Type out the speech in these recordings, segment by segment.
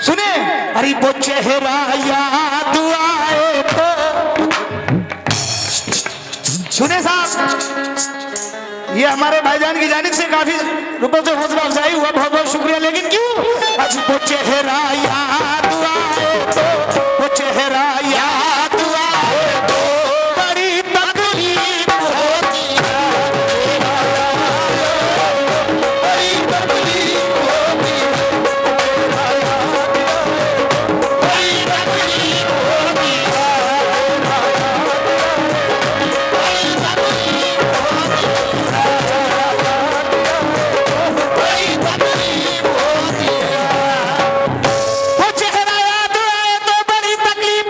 सुने, अरे वो चेहरा याद आए तो सुने साहब, ये हमारे भाईजान की जानिब से काफी रुपए से हौसला अफजाई हुआ, बहुत बहुत शुक्रिया। लेकिन क्यों आज वो चेहरा याद आए तो, वो चेहरा याद आए तो बड़ी तकलीफ होती है, बड़ी तकलीफ होती है, बड़ी तकलीफ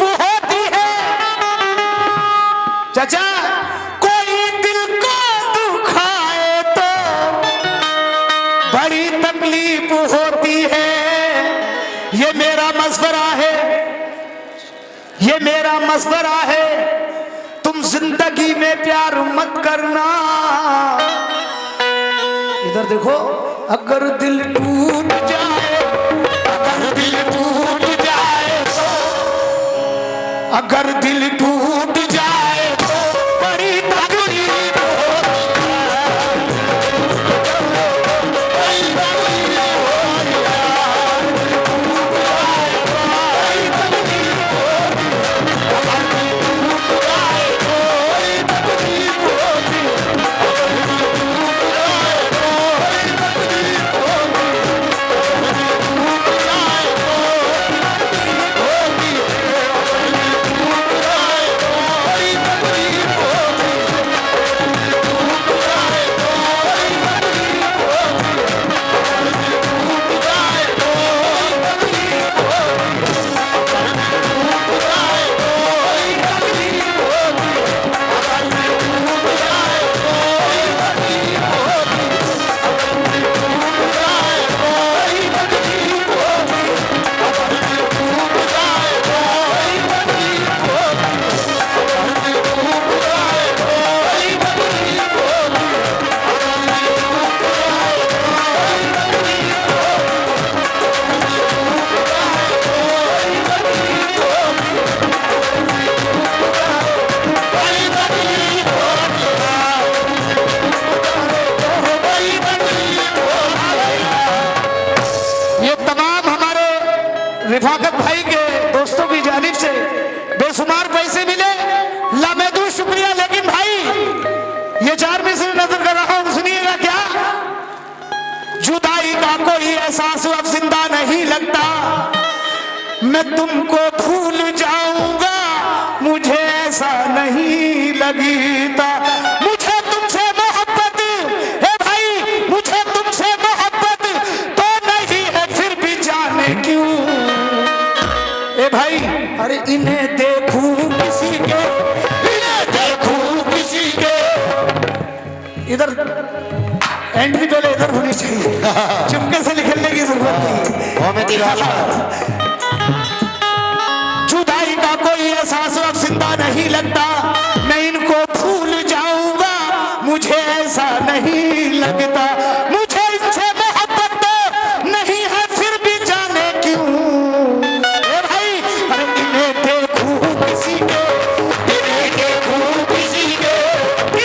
होती है, चाचा कोई दिल को दुखाए तो बड़ी तकलीफ होती है। ये मेरा मशवरा है, ये मेरा मशवरा है, तुम जिंदगी में प्यार मत करना। इधर देखो, अगर दिल टूट जाए, अगर दिल टूट जाए तो, अगर दिल टूट जाए तो बड़ी तकलीफ होती है, बड़ी तकलीफ होती है, बड़ी तकलीफ होती है, अगर दिल टूट जाए तो बड़ी तकलीफ होती है, अगर दिल टूट जाए तो बड़ी तकलीफ होती है, अगर दिल टूट जाए तो बड़ी तकलीफ होती है, अगर दिल टूट जाए तो बड़ी तकलीफ होती है, टूट जाए तो बड़ी तकलीफ होती है, अगर दिल टूट जाए तो बड़ी तकलीफ होती है, अगर दिल टूट जाए तो बड़ी तकलीफ होती है, अगर दिल टूट जाए तो बड़ी तकलीफ होती है, अगर दिल टूट जाए तो बड़ी तकलीफ होती है, अगर दिल टूट जाए तो बड़ी तकलीफ होती है, अगर दिल टूट जाए तो बड़ी तकलीफ होती है, अगर दिल टूट जाए तो बड़ी तकलीफ होती है, अगर दिल टूट जाए तो बड़ी तकलीफ होती है, अगर दिल टूट जाए बड़ी तकलीफ होती है, बड़ी तकलीफ होती है। ये तमाम हमारे रिफाकत भाई के दोस्तों की जानिब से बेशुमार पैसे मिले, लामेदू शुक्रिया। लेकिन भाई ये 4 मिसरे नजर कर रहा हूं, सुनिएगा क्या। जुदाई का कोई एहसास अब जिंदा नहीं लगता, मैं तुमको भूल जाऊंगा मुझे ऐसा नहीं लगता, मुझे तुमसे मोहब्बत है भाई, मुझे तुमसे मोहब्बत तो नहीं है, फिर भी जाने क्यों ए भाई, अरे इन्हें देखूं किसी के, इन्हें देखूं किसी के। इधर एंट्री पहले इधर होनी चाहिए, चुपके से निकलने की जरूरत नहीं। जुदाई का कोई एहसास अब जिंदा नहीं लगता, मैं इनको भूल जाऊंगा मुझे ऐसा नहीं लगता, मुझे इनसे मोहब्बत तो नहीं है, फिर भी जाने क्यों ए भाई, अरे इन्हें देखूं किसी के, इन्हें देखूं किसी के,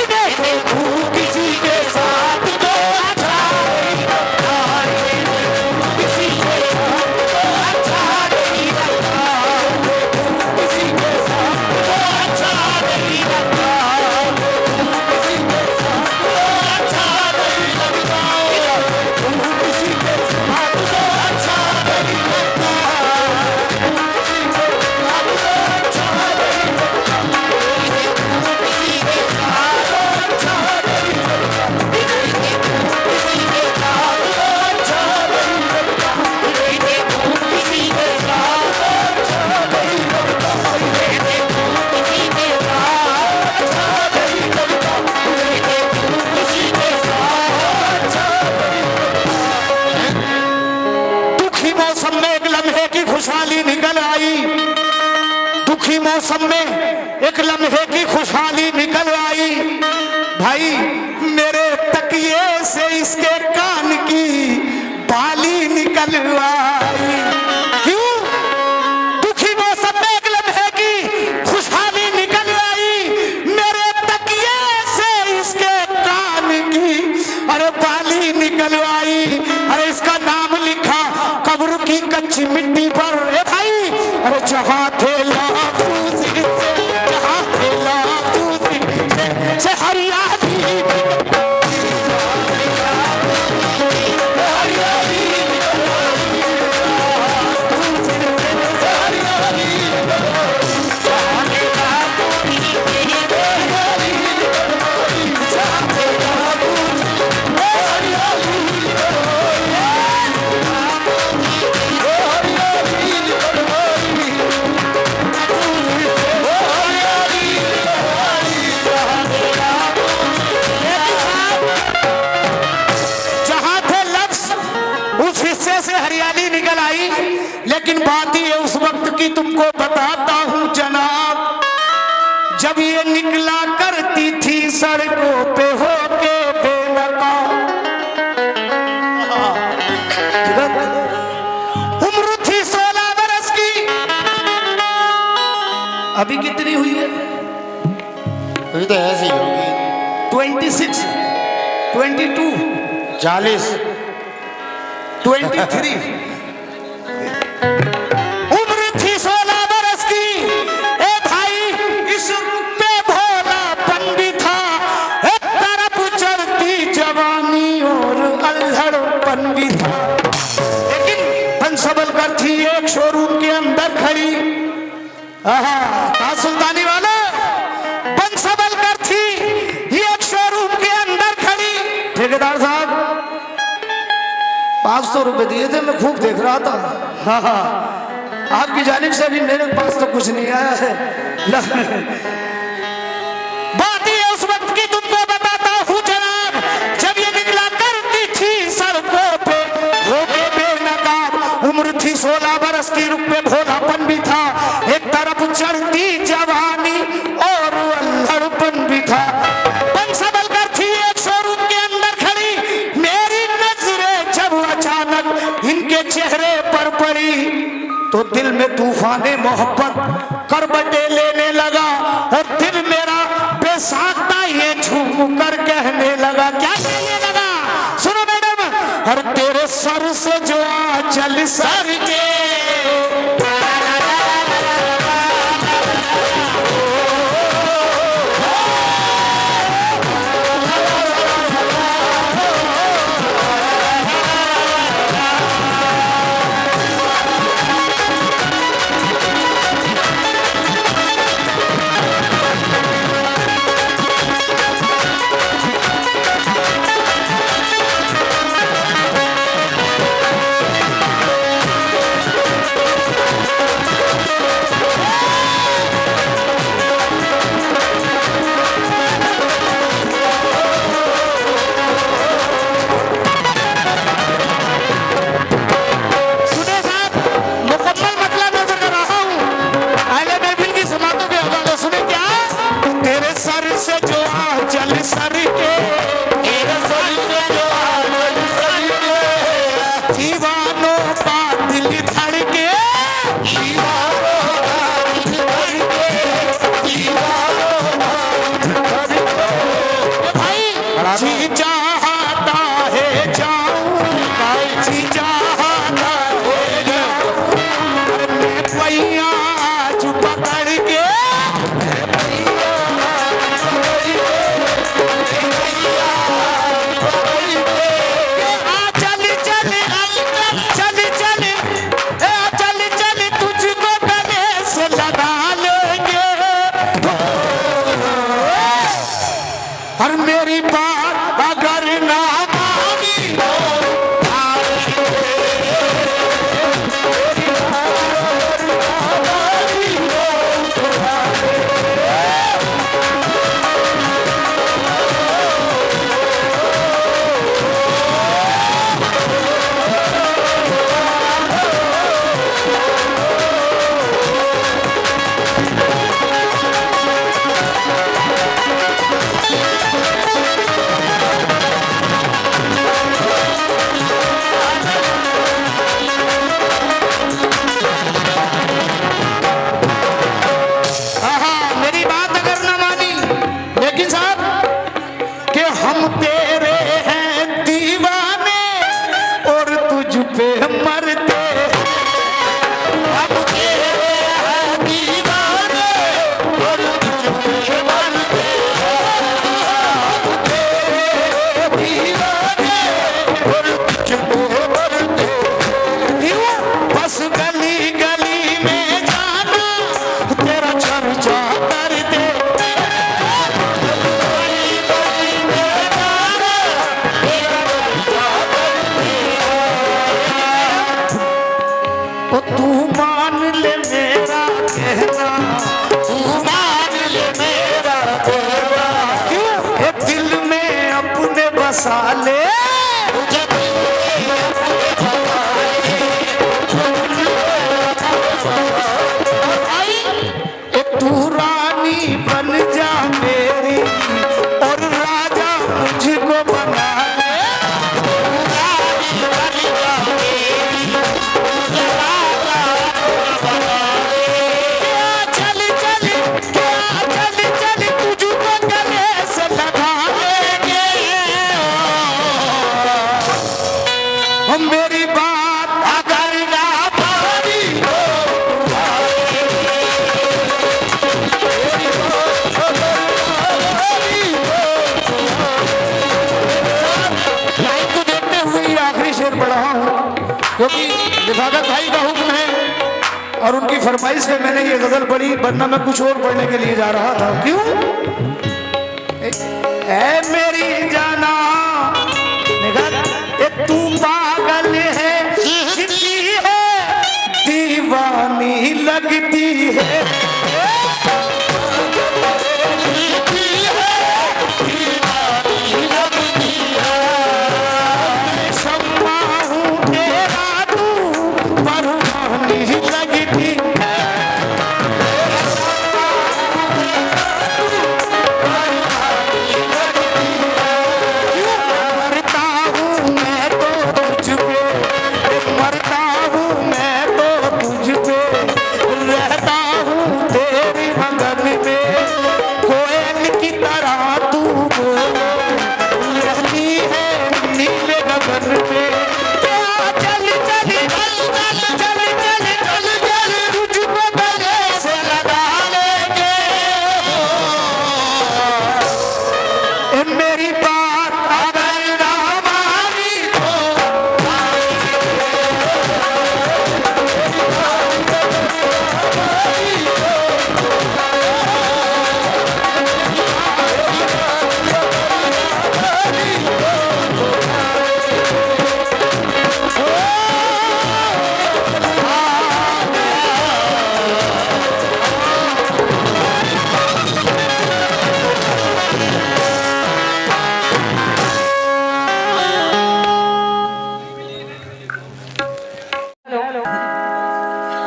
इन्हें देखूं किसी के साथ तो अच्छा नहीं लगता, इन्हें किसी के साथ तो अच्छा नहीं लगता, किसी के साथ तो अच्छा नहीं लगता, किसी के साथ तो अच्छा नहीं लगता, किसी के साथ तो अच्छा नहीं लगता, किसी के साथ तो अच्छा नहीं लगता, किसी के साथ तो अच्छा नहीं लगता, किसी के साथ तो अच्छा नहीं लगता, किसी के साथ तो अच्छा नहीं लगता, किसी के साथ अच्छा नहीं लगता, किसी के साथ अच्छा नहीं लगता। दुखी मौसम में एक लम्हे की खुशहाली निकल आई, दुखी मौसम में एक लम्हे की खुशहाली निकल आई, भाई मेरे तकिए से इसके कान की बाली निकल आई, क्यों की कच्ची मिट्टी पर ए भाई, अरे जहाँ थे लाखों सिक्के, जहाँ थे लाखों सिक्के से हरियाली से हरियाली निकल आई। लेकिन बात ही उस वक्त की तुमको बताता हूं जनाब, जब ये निकला करती थी सड़कों पे होके बेनकाब। उम्र थी 16 बरस की, अभी कितनी हुई है? अभी तो ऐसी होगी 26, 22, 40। 23। उम्र थी 16 बरस की, ए भाई इस रूप पे भोलापन भी था, एक तरफ चढ़ती जवानी और अल्हड़पन भी था। लेकिन बंसबल कर थी एक शोरूम के अंदर खड़ी, सुल्तानी वाले बंसबल कर थी एक शोरूम के अंदर खड़ी। ठेकेदार साहब 500 रुपए दिए थे, मैं खूब देख रहा था। हाँ, आपकी जानिब से भी मेरे पास तो कुछ नहीं आया है। बात ही उस वक्त की तुमको बताता हूँ जनाब, जब ये निकला करती थी सड़कों पे होके बेनकाब। उम्र थी 16 बरस की, रुख पे भोलापन भी था, एक तरफ चढ़ती जवानी और अल्हड़पन भी था। बंसबल कर थी एक शोरूम के अंदर खड़ी, मेरी नजरें जब अचानक इनके चेहरे पर पड़ी तो दिल में तूफाने मोहब्बत करवटे लेने लगा, और दिल मेरा बेसाख्ता ये झूम कर कहने लगा। क्या कहने लगा? सुनो मैडम, हर तेरे सर से जो आंचल सर के ओ तू मान ले मेरा कहना, तू मान ले मेरा कहना, क्यों ये दिल में अपने बसा ले, तू रानी बन जा मेरी और राजा मुझको बना ले, रानी बन जा मेरी और राजा मुझको बना ले। चल चल क्या चल चल तुझको गले से लगा लेंगे, हम मेरी बात अगर ना मानी क्योंकि लिफाकत भाई का हुक्म है और उनकी फरमाइश पे मैंने ये गजल पढ़ी, वरना मैं कुछ और पढ़ने के लिए जा रहा था। क्यों? ऐ मेरी जाना तू पागल है, जिंदगी है दीवानी लगती है,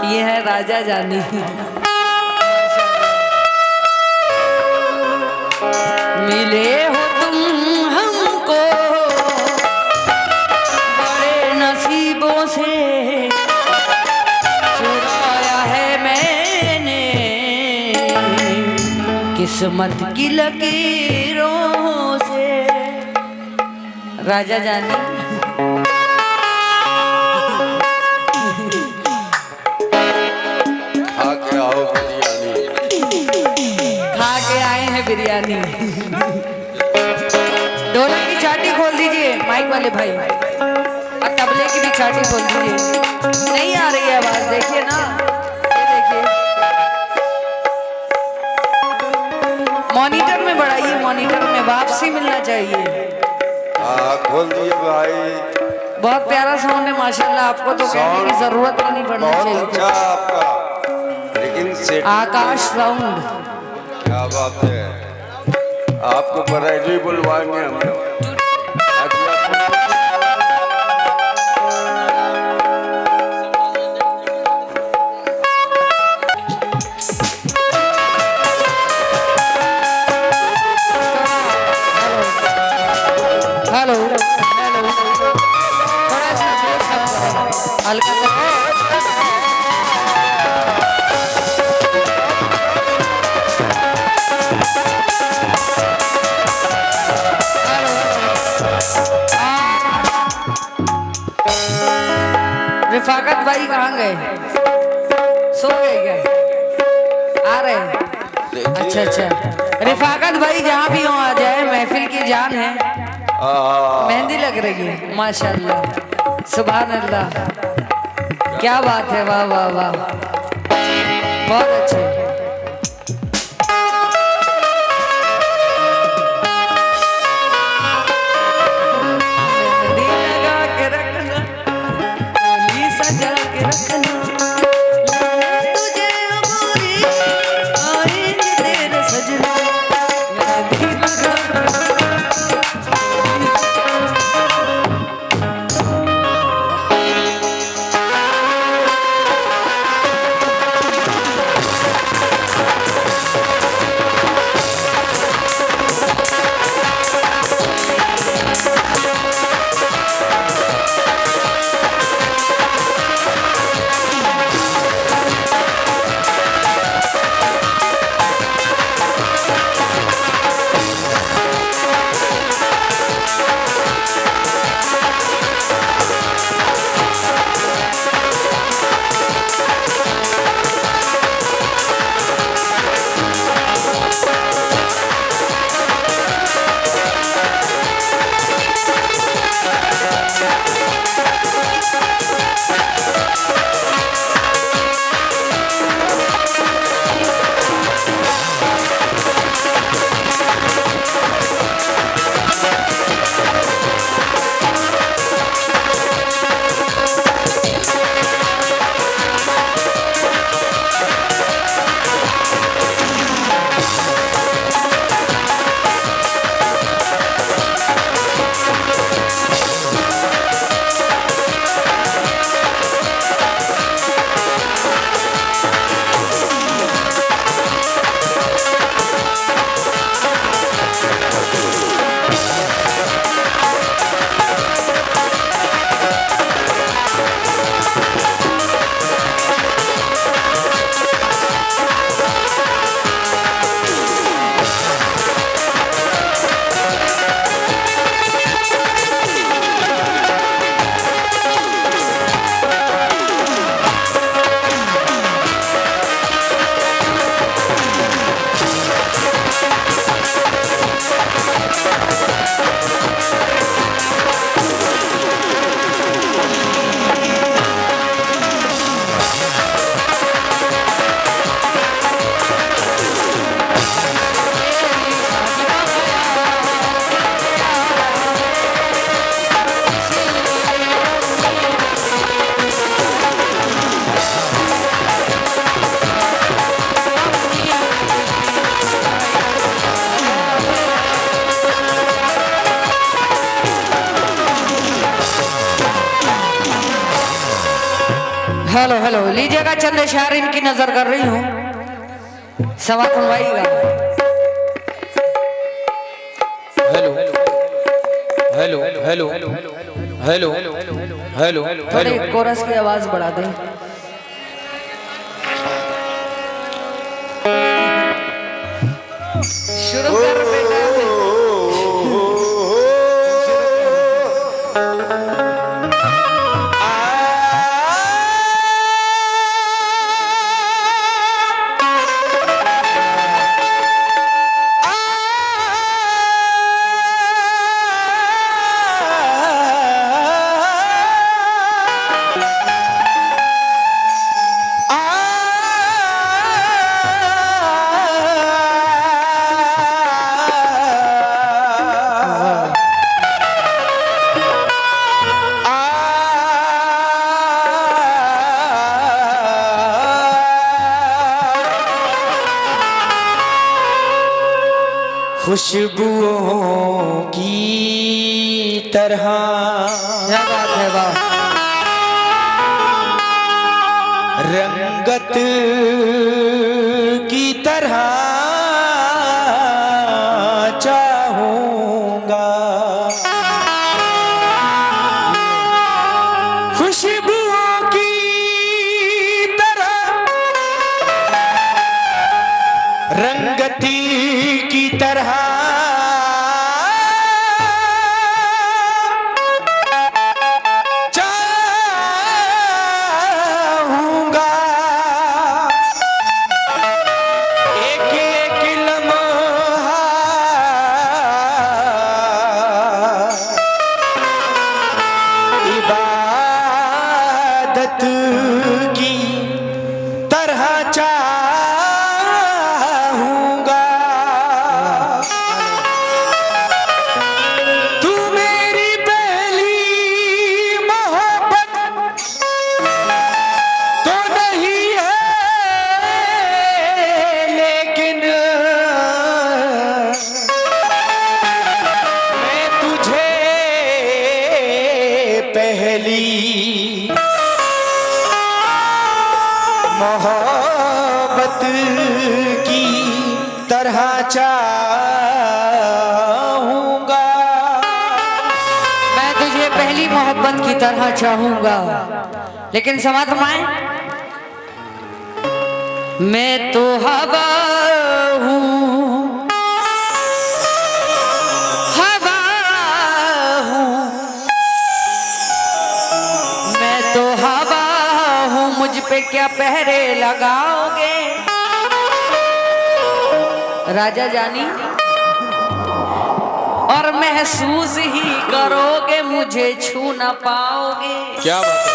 ये है राजा जानी। मिले हो तुम हमको बड़े नसीबों से, चुराया है मैंने किस्मत की लकीरों से। राजा जानी बिरयानी। ढोलक की छाटी खोल दीजिए माइक वाले भाई, और तबले की भी छाटी खोल दीजिए। नहीं आ रही है आवाज, देखिए ना, ये देखिए मॉनिटर में बढ़ाइए, मॉनिटर में वापसी मिलना चाहिए। खोल दिए भाई, बहुत प्यारा साउंड है माशाल्लाह, आपको तो कहने की जरूरत नहीं पड़नी चाहिए। अच्छा आपका, लेकिन आकाश साउंड क्या बात है, आपको बधाई बुलवाएंगे हम। हेलो हेलो, थोड़ा सा हल्का सा रिफाकत भाई कहाँ गए? सो गए क्या? आ रहे हैं? अच्छा अच्छा, रिफाकत भाई जहाँ भी हो आ जाए, महफिल की जान है। मेहंदी लग रही है माशाल्लाह, सुभान अल्लाह, क्या बात है, वाह वाह वाह, बहुत अच्छे। मेहंदी लगा के रखना, सजा के रखना, हेलो हेलो, लीजिएगा चंद इशारे इनकी नजर कर रही हूँ, सवा सुनवाइएगा। Hello hello hello hello hello थोड़ी कोरस की आवाज बढ़ा दें। शुरू कर बेटा। खुशबुओं की तरह क्या बात है, वाह। रंगत की तरह चाहूंगा, खुशबुओं की तरह रंगती की तरह चाहूंगा, एक एक लम्हा इबादत की तरह चाहूंगा। तू मेरी पहली मोहब्बत तो नहीं है, लेकिन मैं तुझे पहली मोहब्बत की तरह चाहूंगा। मैं तुझे पहली मोहब्बत की तरह चाहूंगा, लेकिन समात माए, मैं तो हवा हूँ, हवा हूँ, मैं तो हवा हूँ, मुझ पे क्या पहरे लगाओगे राजा जानी, और महसूस ही करोगे, मुझे छू ना पाओगे। क्या बात है।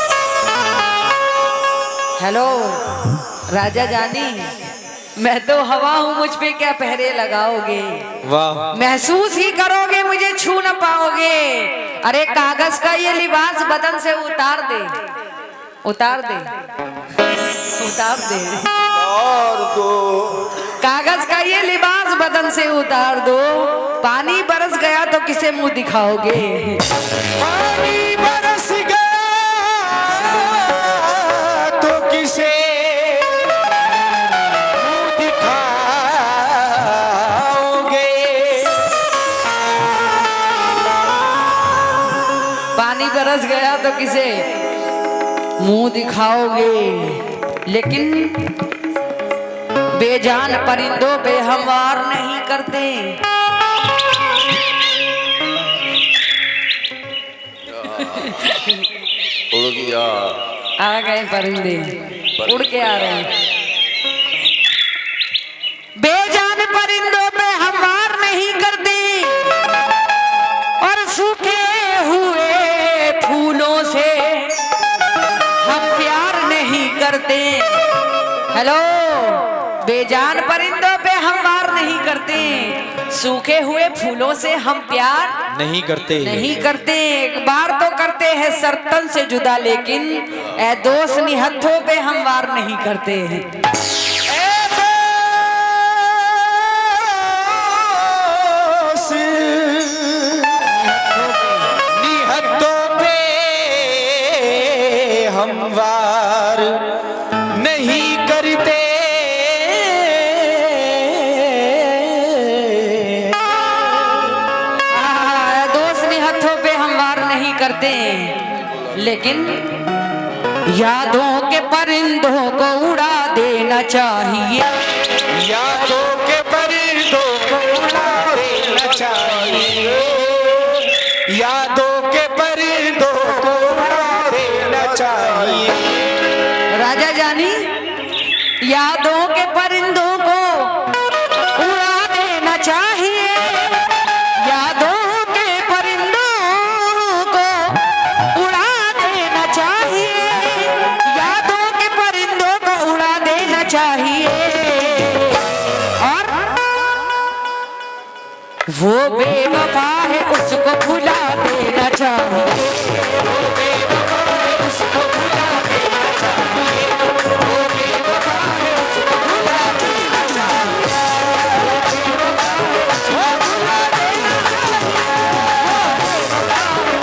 हेलो राजा जानी, मैं तो हवा हूँ, मुझ पे क्या पहरे लगाओगे, वाह महसूस ही करोगे, मुझे छू ना पाओगे। अरे कागज का ये लिबास बदन से उतार दे, उतार दे, उतार दे, और दो कागज का ये लिबास बदन से उतार दो। पानी बरस गया तो किसे मुंह दिखाओगे। पानी बरस गया तो किसे मुंह दिखाओगे। पानी बरस गया तो किसे मुंह दिखाओगे, लेकिन बेजान परिंदों पे हम वार नहीं करते। उड़ गया। आ गए परिंदे, उड़ के आ रहे हैं। बेजान परिंदों पे हम वार नहीं करते, और सूखे हुए फूलों से हम प्यार नहीं करते। हेलो, बेजान परिंदों पे हम वार नहीं करते, सूखे हुए फूलों से हम प्यार नहीं करते, नहीं करते। एक बार तो करते हैं सरतन से जुदा, लेकिन ए दोस्त निहत्थों पे हम वार नहीं करते हैं। निहत्थों पे हम वार करते हैं, लेकिन यादों के परिंदों को उड़ा देना चाहिए। यादों के परिंदों को उड़ा देना चाहिए। यादों के परिंदों को उड़ा देना चाहिए। राजा जानी, यादों के परिंदों को उड़ा देना चाहिए। यादों के परिंदों को उड़ा देना चाहिए। यादों के परिंदों को उड़ा देना चाहिए। और वो बेवफा है उसको भुला देना चाहिए। वो बेवफा है उसको भुला देना चाहिए। वो बेवफा है उसको भुला देना चाहिए। वो भुला देना चाहिए। उसको भुला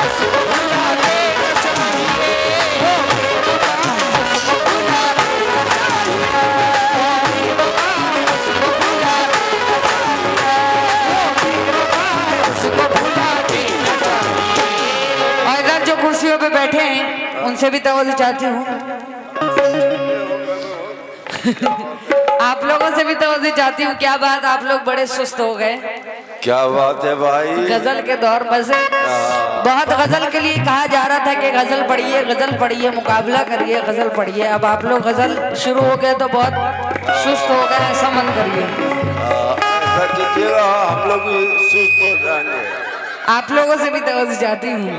देना चाहिए। वो बेवफा है उसको भुला देना चाहिए। उसको भुला देना चाहिए। और इधर जो कुर्सियों पे बैठे हैं उनसे भी तवज्जो चाहती हूँ। आप लोगों से भी तवज्जो चाहती हूँ। क्या बात, आप लोग बड़े सुस्त हो गए। क्या बात है भाई। गजल के दौर में से बहुत गजल के लिए कहा जा रहा था कि गजल पढ़िए, मुकाबला करिए, गजल पढ़िए। अब आप लोग गजल शुरू हो गए तो बहुत सुस्त हो गए, ऐसा मत करिए। ऐसा कीजिएगा हम लोग भी सुस्त हो जाएंगे। आप लोगों से भी तवज्जो चाहती हूँ।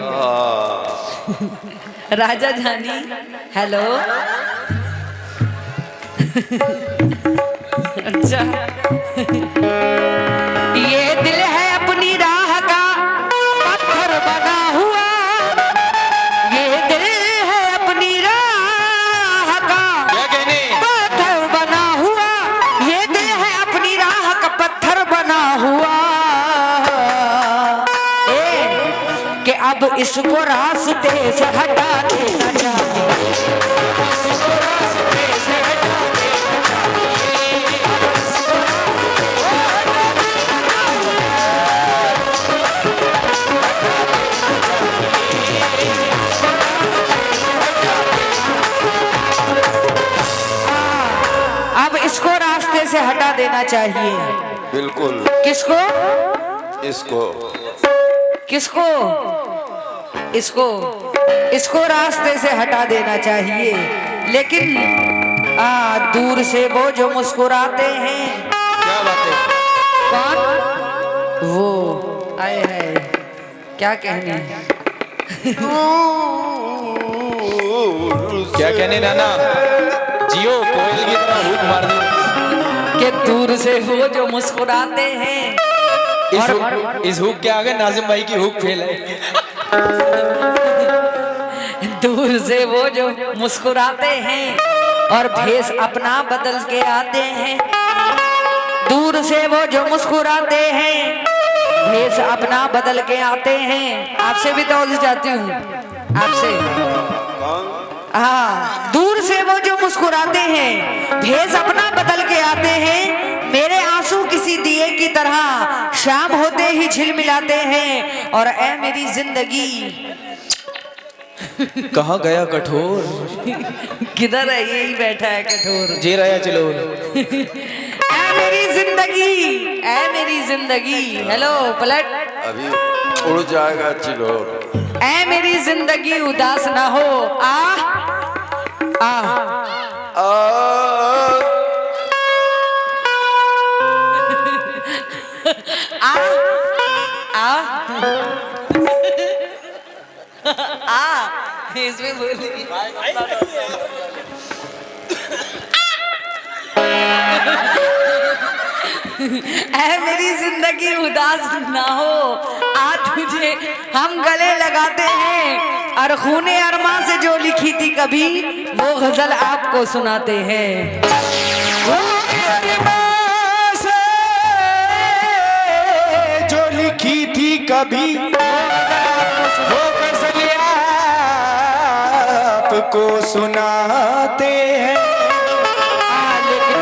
राजा जानी, हेलो। अच्छा, ये दिल है अपनी राह का पत्थर बना हुआ। ये दिल है अपनी राह का क्या कहने? पत्थर बना हुआ। ये दिल है अपनी राह का पत्थर बना हुआ। कि अब इसको रास्ते से हटा देना चाहिए। इसको रास्ते से हटा देना चाहिए। इसको हटा देना चाहिए। अब इसको रास्ते से हटा देना चाहिए। बिल्कुल। किसको? इसको किसको? इसको रास्ते से हटा देना चाहिए। लेकिन दूर से वो जो मुस्कुराते हैं। क्या बात है? कौन? वो आए हैं, क्या कहने। क्या कहने नाना? जियो कोयल की तरह हुक मार दो। कि दूर से वो जो मुस्कुराते हैं। इस हुक के आगे नाजिम भाई की हुक फेल है। दूर से वो जो मुस्कुराते हैं और भेष अपना बदल के आते हैं। दूर से वो जो मुस्कुराते हैं, भेष अपना बदल के आते हैं। आपसे भी तवज्जो चाहती हूँ, आपसे। हाँ, दूर से वो जो मुस्कुराते हैं, भेष अपना बदल के आते हैं। मेरे आंसू किसी दिए की तरह शाम होते ही झिलमिलाते हैं। और ऐ मेरी जिंदगी। कहाँ गया कठोर? किधर है? यही बैठा है कठोर। जे रहा चलो। ऐ मेरी जिंदगी। हेलो पलट। अभी उड़ जाएगा चिलोर। ऐ मेरी जिंदगी उदास ना हो। आ आ आ इसमें बोलिए। ऐ मेरी जिंदगी उदास ना हो, आज तुझे हम गले लगाते हैं और खूने अरमा से जो लिखी थी कभी वो गजल आपको सुनाते हैं। जो लिखी थी कभी वो गजल आपको सुनाते हैं। लेकिन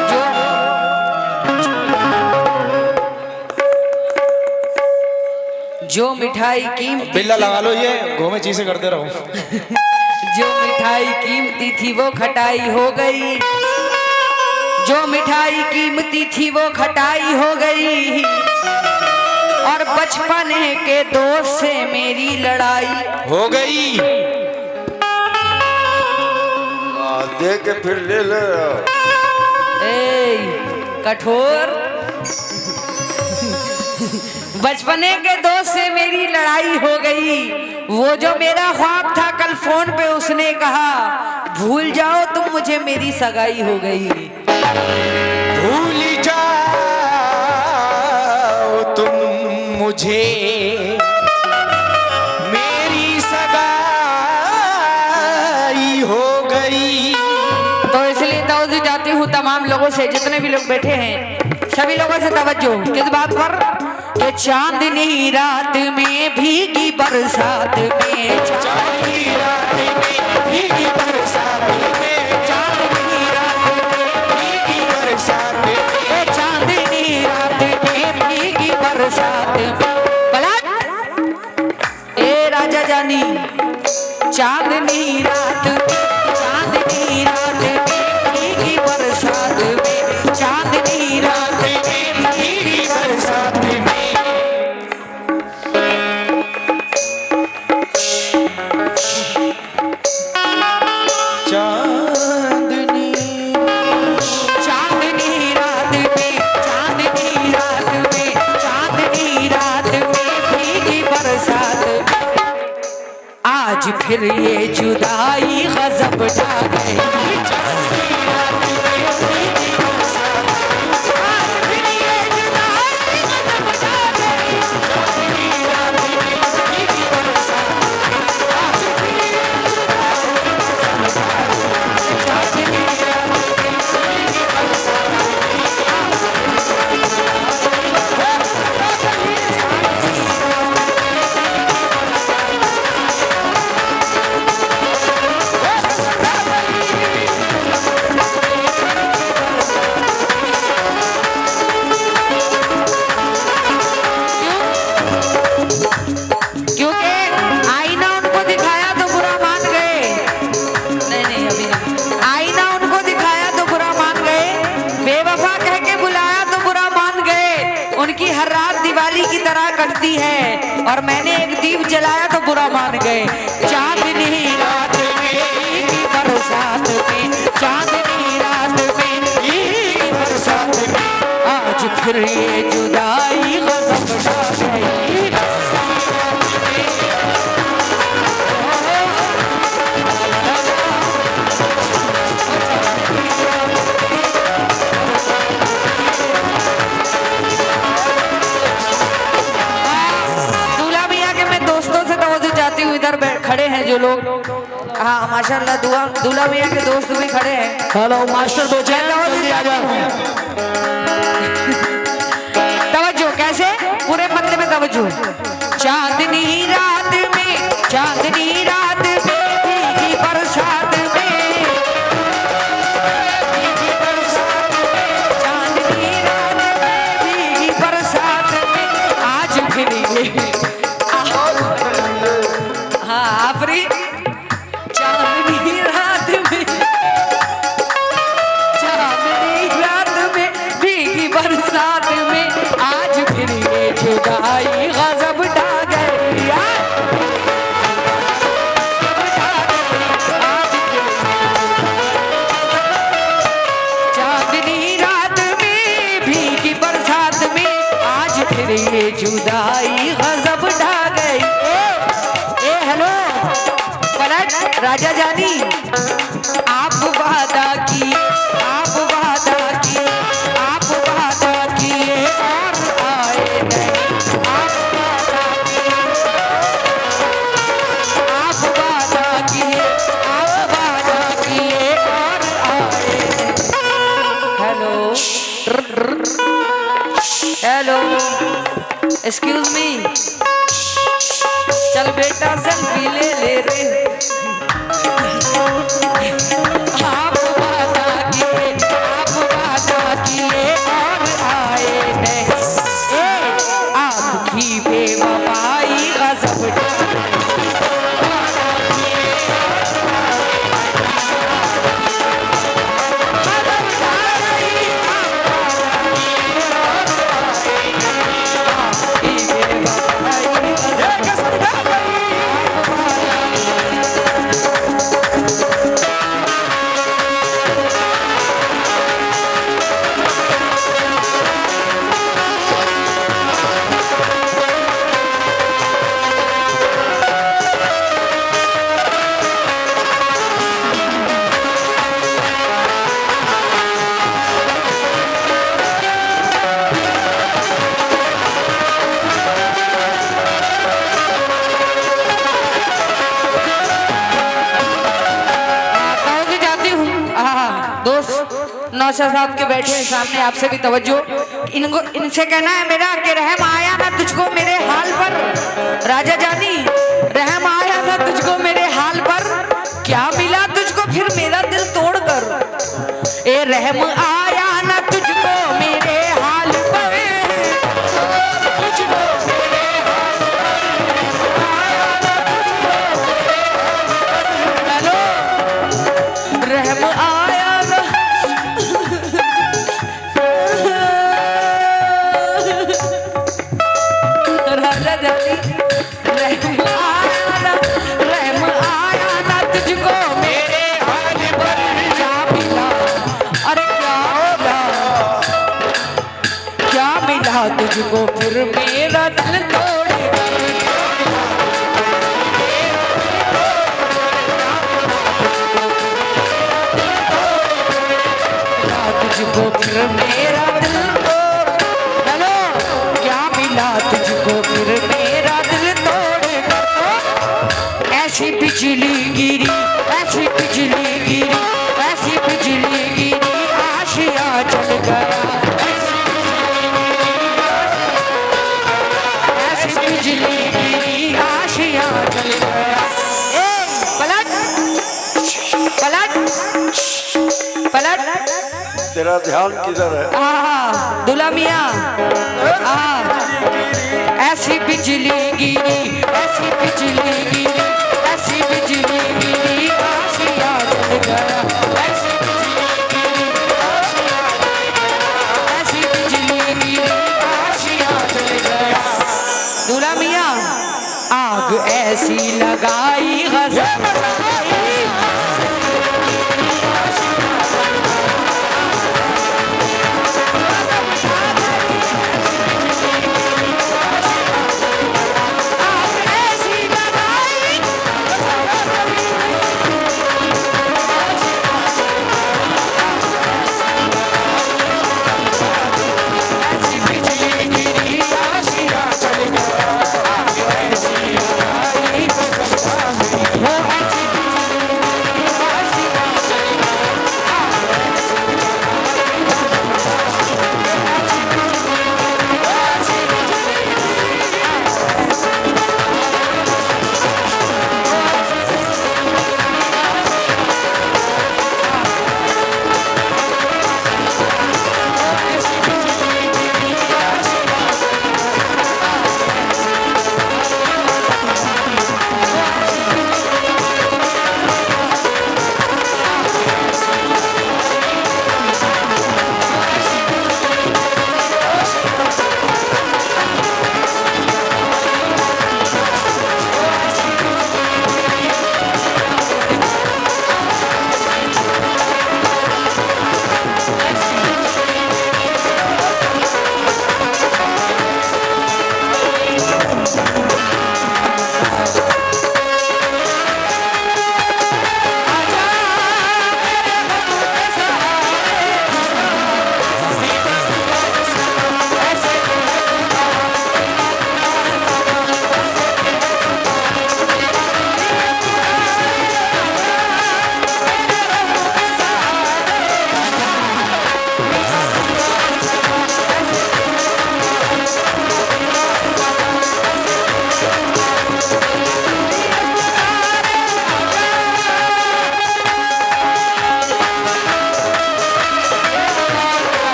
जो मिठाई कीमती बिल्ला लगा लो, ये घूमे चीजें करते रहो। जो मिठाई कीमती थी वो खटाई हो गई, जो मिठाई कीमती थी वो खटाई हो गई, और बचपन के दोस्त से मेरी लड़ाई हो गई। दे के फिर ले ले। ए कठोर। बचपने के दोस्त से मेरी लड़ाई हो गई, वो जो मेरा ख्वाब था कल फोन पे उसने कहा भूल जाओ तुम मुझे, मेरी सगाई हो गई। भूल जाओ तुम मुझे, मेरी सगाई हो गई। तो इसलिए तवज्जो चाहती हूँ तमाम लोगों से, जितने भी लोग बैठे हैं सभी लोगों से तवज्जो। किस बात पर? कि चांदनी रात में भीगी बरसात में, चांदनी रात में भीगी बरसात में, चांदनी रात में भीगी बरसात में, चांदनी रात में भीगी बरसात में। पलट ए राजा जानी, चांदनी रात में, चांदनी रात में भीगी बरसात में, चांदनी रात में भीगी बरसात में। आज फिर ये जुदाई गजब ढा गई, करती है, और मैंने एक दीप जलाया तो बुरा मान गए। चांदनी रात में बरसात में, चांदनी रात में बरसात में, आज फिर ये जुदाई गजब ढा गई। इधर खड़े हैं जो लोग, हाँ माशाल्लाह दूल्हा भैया के दोस्त भी खड़े हैं। हेलो मास्टर तवज्जो, कैसे? पूरे पत्ते में तवज्जो। चांदनी रात में, चांदनी रात में भीगी बरसात में, भीगी बरसात में, चांदनी रात में भीगी बरसात में, आज फिर ये चांदनी रात में, चांदनी रात में भीगी बरसात में, आज फिर ये जुदाई गजब ढा गई। चांदनी रात में भीगी बरसात में, आज फिर ये जुदाई गजब ढा गई। ए हेलो राजा जानी, आप वादा की, आप वादा की, आप वादा किए और आए नहीं, आप वादा किए, आप वादा किए, आप वादा किए और आए नहीं। हेलो हेलो एक्सक्यूज मी, चल बेटा सेल्फी ले रे। आप वादा किए और आए नहीं, आपकी बेवफाई दोस्त नौशाद साहब के बैठे हैं सामने, आपसे भी तवज्जो। इनसे कहना है मेरा कि रहम आया ना तुझको मेरे हाल पर, राजा जानी रहम आया ना तुझको मेरे हाल पर, क्या मिला तुझको फिर मेरा दिल तोड़ कर। ए रहम आया ना तुझको मेरे हाल पर, तुझको मेरे हाल पर, हेलो रहम आया ना राजा जानी रहम आया ना तुझको मेरे हाल पर, क्या मिला अरे क्या मिला तुझको फिर मेरा दिल तोड़ कर। तुझको फिर मेरा दिल तोड़, हेलो क्या मिला तुझको फिर मेरा दिल तोड़ कर। ऐसी बिजली गिरी, ऐसी बिजली गिरी, ऐसी बिजली गिरी आशिया चल गया, ऐसी बिजली गिरी आशिया चल गया। पलट पलट पलट, तेरा ध्यान किधर है? दुल्हा मियाँ ऐसी बिजली गिरी, ऐसी बिजली गिरी, ऐसी बिजली गिरी आशिया चल गया, ऐसी बिजली गिरी, ऐसी बिजली गिरी आशिया चल गया। दुल्हा मियाँ आग ऐसी लगाई गजब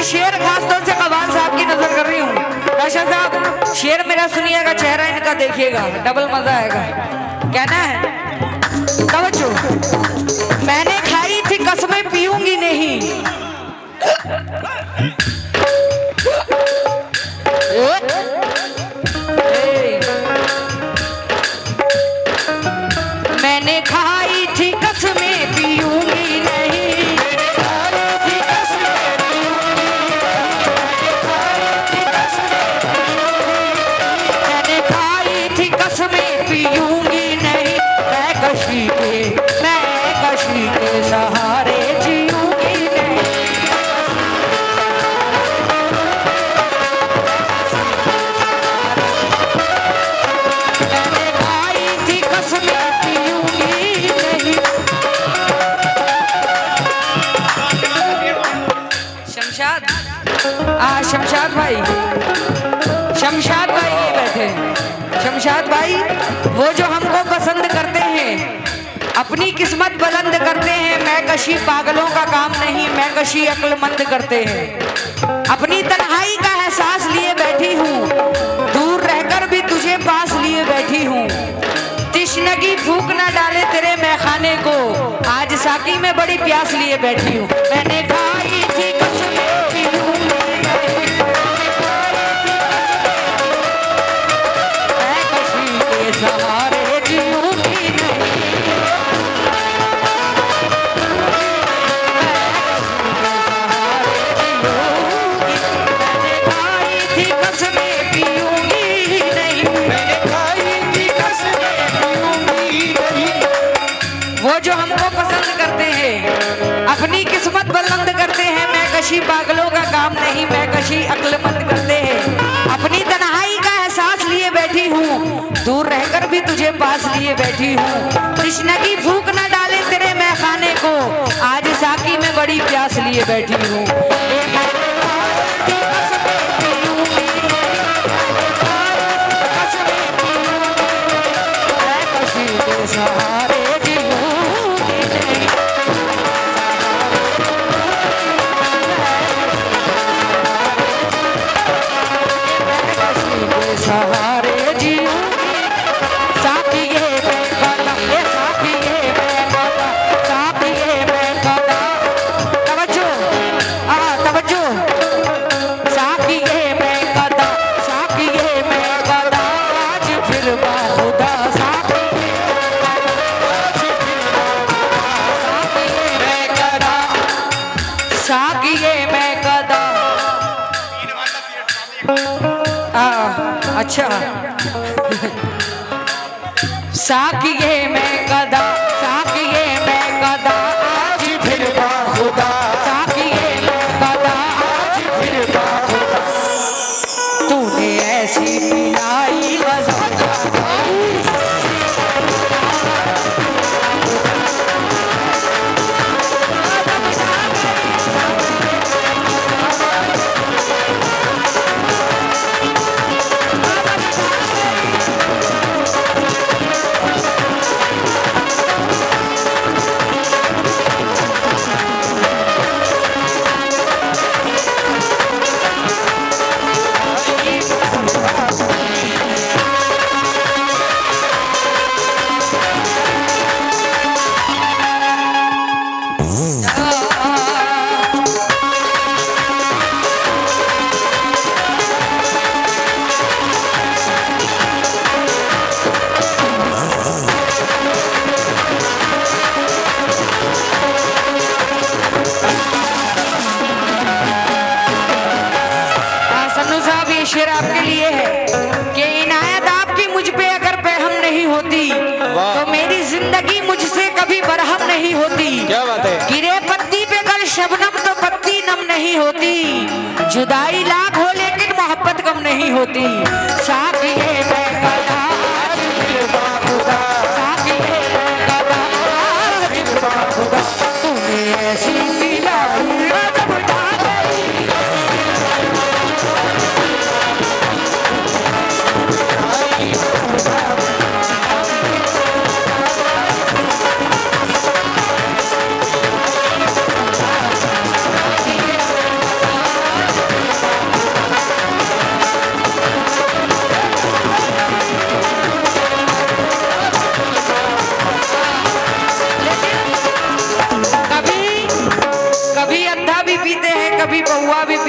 शेर खासतौर से कबाल साहब की नजर कर रही हूँ। राशा साहब शेर मेरा सुनिएगा, चेहरा इनका देखिएगा, डबल मजा आएगा। कहना है तवज्जो। मैंने खाई थी कसमें पीऊंगी नहीं, मैंने खाई थी कसमें पीऊंगी नहीं, मैंने खाई थी कसमें पीऊंगी नहीं, मैं कशी के सहारे जीऊंगी नहीं। मैंने खाई थी कसमें पीऊंगी नहीं। शमशाद भाई, शमशाद भाई ये बैठे। शमशाद भाई वो जो हमको पसंद करते हैं, अपनी किस्मत बुलंद करते हैं। मैं कशी पागलों का काम नहीं, मैं कशी अक्लमंद करते हैं। अपनी तन्हाई का एहसास लिए बैठी हूँ, दूर रहकर भी तुझे पास लिए बैठी हूँ। तिश्नगी फूक न डाले तेरे मैखाने को, आज साकी में बड़ी प्यास लिए बैठी हूँ। मैंने खाई थी कसमें पीऊंगी नहीं, मैं कशी के सहारे जीऊंगी नहीं। मैंने खाई थी कसमें पीऊंगी नहीं, मैंने खाई थी कसमें पीऊंगी नहीं। वो जो हमको पसंद करते हैं, अपनी किस्मत बुलंद करते हैं। मैं कशी पागलों का काम नहीं, मैं कशी अक्लमंद करते हैं। अपनी तन्हाई का एहसास लिए बैठी हूँ, दूर रहकर भी तुझे पास लिए बैठी हूँ। तिश्नगी फूक न डाले तेरे मैखाने को, आज साकी में बड़ी प्यास लिए बैठी हूँ। सहारे जीऊंगी नहीं, सहारे जीऊंगी। साकिए मैं कदा, ये साकिए मैं कदा, साकिए मैं कदा। तवज्जो, तवज्जो। साकिए मैं कदा, साकिए मैं कदा, आज फिर बाखुदा साकिए मैं कदा। अच्छा साकिए मैं कदा, साकिए मैं कदा, आज फिर बाखुदा। साकिए मैं कदा, आज फिर बाखुदा। तूने ऐसी पिलाई मजा शेर आपके लिए है कि इनायत आपकी मुझ पे अगर बेहम नहीं होती तो मेरी जिंदगी मुझसे कभी बरहम नहीं होती। क्या बात है। गिरे पत्ती पे कल शबनम तो पत्ती नम नहीं होती। जुदाई लाख हो लेकिन मोहब्बत कम नहीं होती। साकिए मैं कदा, आज फिर बाखुदा। साकिए मैं कदा, आज फिर बाखुदा। तूने ऐसी पिलाई गजब ढा गई।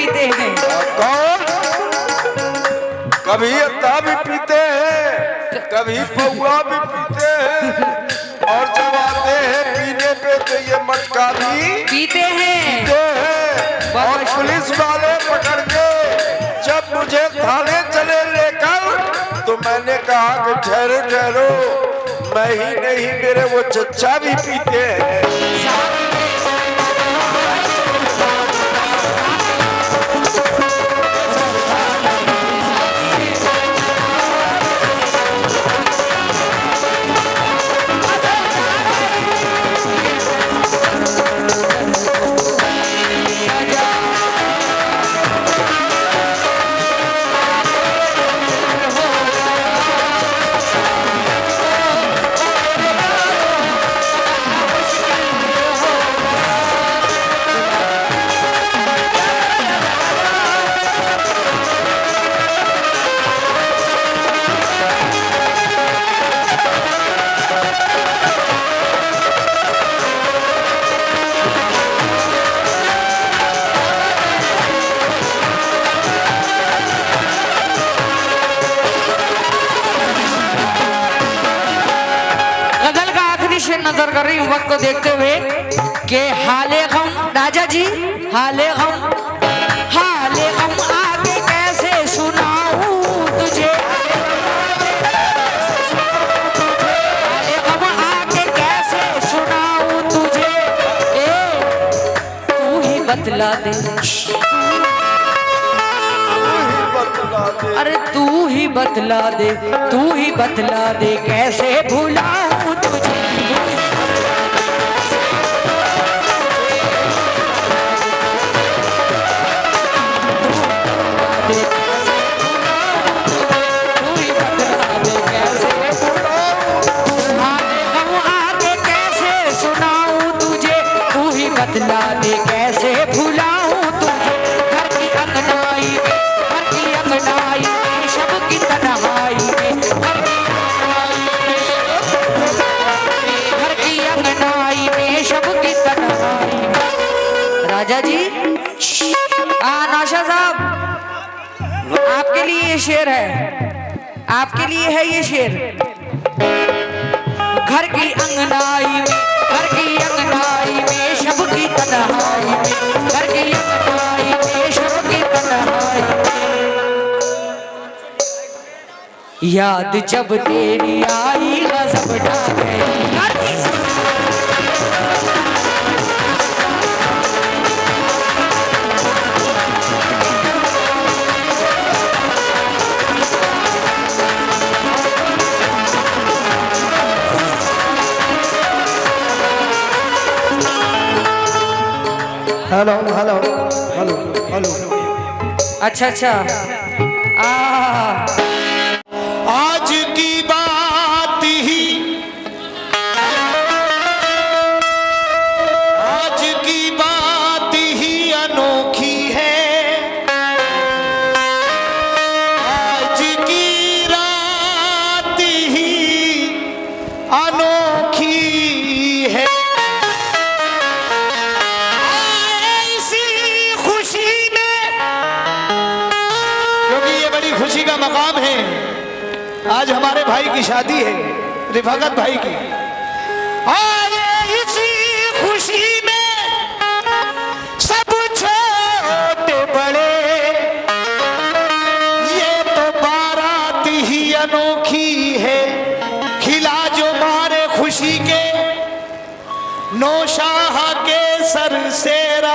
पीते हैं। कौन? कभी अत्ता भी पीते हैं, कभी पौआ भी पीते हैं, और जब आते हैं पीने पे तो ये मटका भी पीते हैं। पीते हैं। और पुलिस वाले पकड़ के जब मुझे थाने चले लेकर, तो मैंने कहा कि ठहरो ठहरो, मैं ही नहीं मेरे वो चच्चा भी पीते हैं। नजर कर रही हूँ वक्त को देखते हुए कि हाले गम राजा जी, हाले गम आगे कैसे सुनाऊं तुझे, हाले गम आगे कैसे सुनाऊं तुझे, तू ही बतला दे, अरे तू ही बतला दे, तू ही बतला दे कैसे भुलाऊं तुझे। बतला दे कैसे भुलाऊं तुझे, घर की अंगनाई में, घर की अंगनाई में, शब की तन्हाई में, घर की अंगनाई में, शब की तन्हाई में। राजा जी, नाशा साहब, आपके लिए ये शेर है, आपके लिए है ये शेर। घर की अंगनाई में, घर की अंगनाई में, शब की तन्हाई में, घर की अंगनाई में, शब की तन्हाई में, याद जब तेरी आई गज़ब ढा गई। Hello hello hello hello. अच्छा अच्छा, आज की बात ही, आज की बात ही अनोखी है, आज की रात ही अनोखी है, खुशी का मकाम है। आज हमारे भाई की शादी है, रिफाकत भाई की। आए इसी खुशी में सब छोटे बड़े, ये तो बारात ही अनोखी है, खिला जो मारे खुशी के नौशाह के सर सेरा,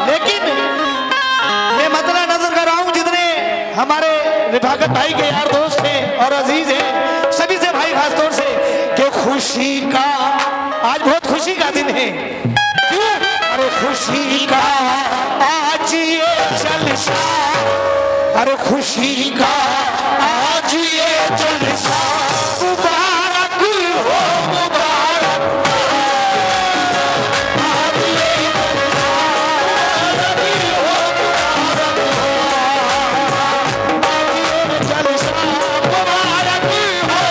लेकिन मैं मतलब नजर कर रहा हूं जितने हमारे रिफाकत भाई के यार दोस्त हैं और अजीज हैं, सभी से भाई खास तौर से, कि खुशी का आज बहुत खुशी का दिन है। क्यों? अरे खुशी का आज ये जलसा, अरे खुशी का आज ये जलसा, मुबारक हो मुबारक, जलसा मुबारक हो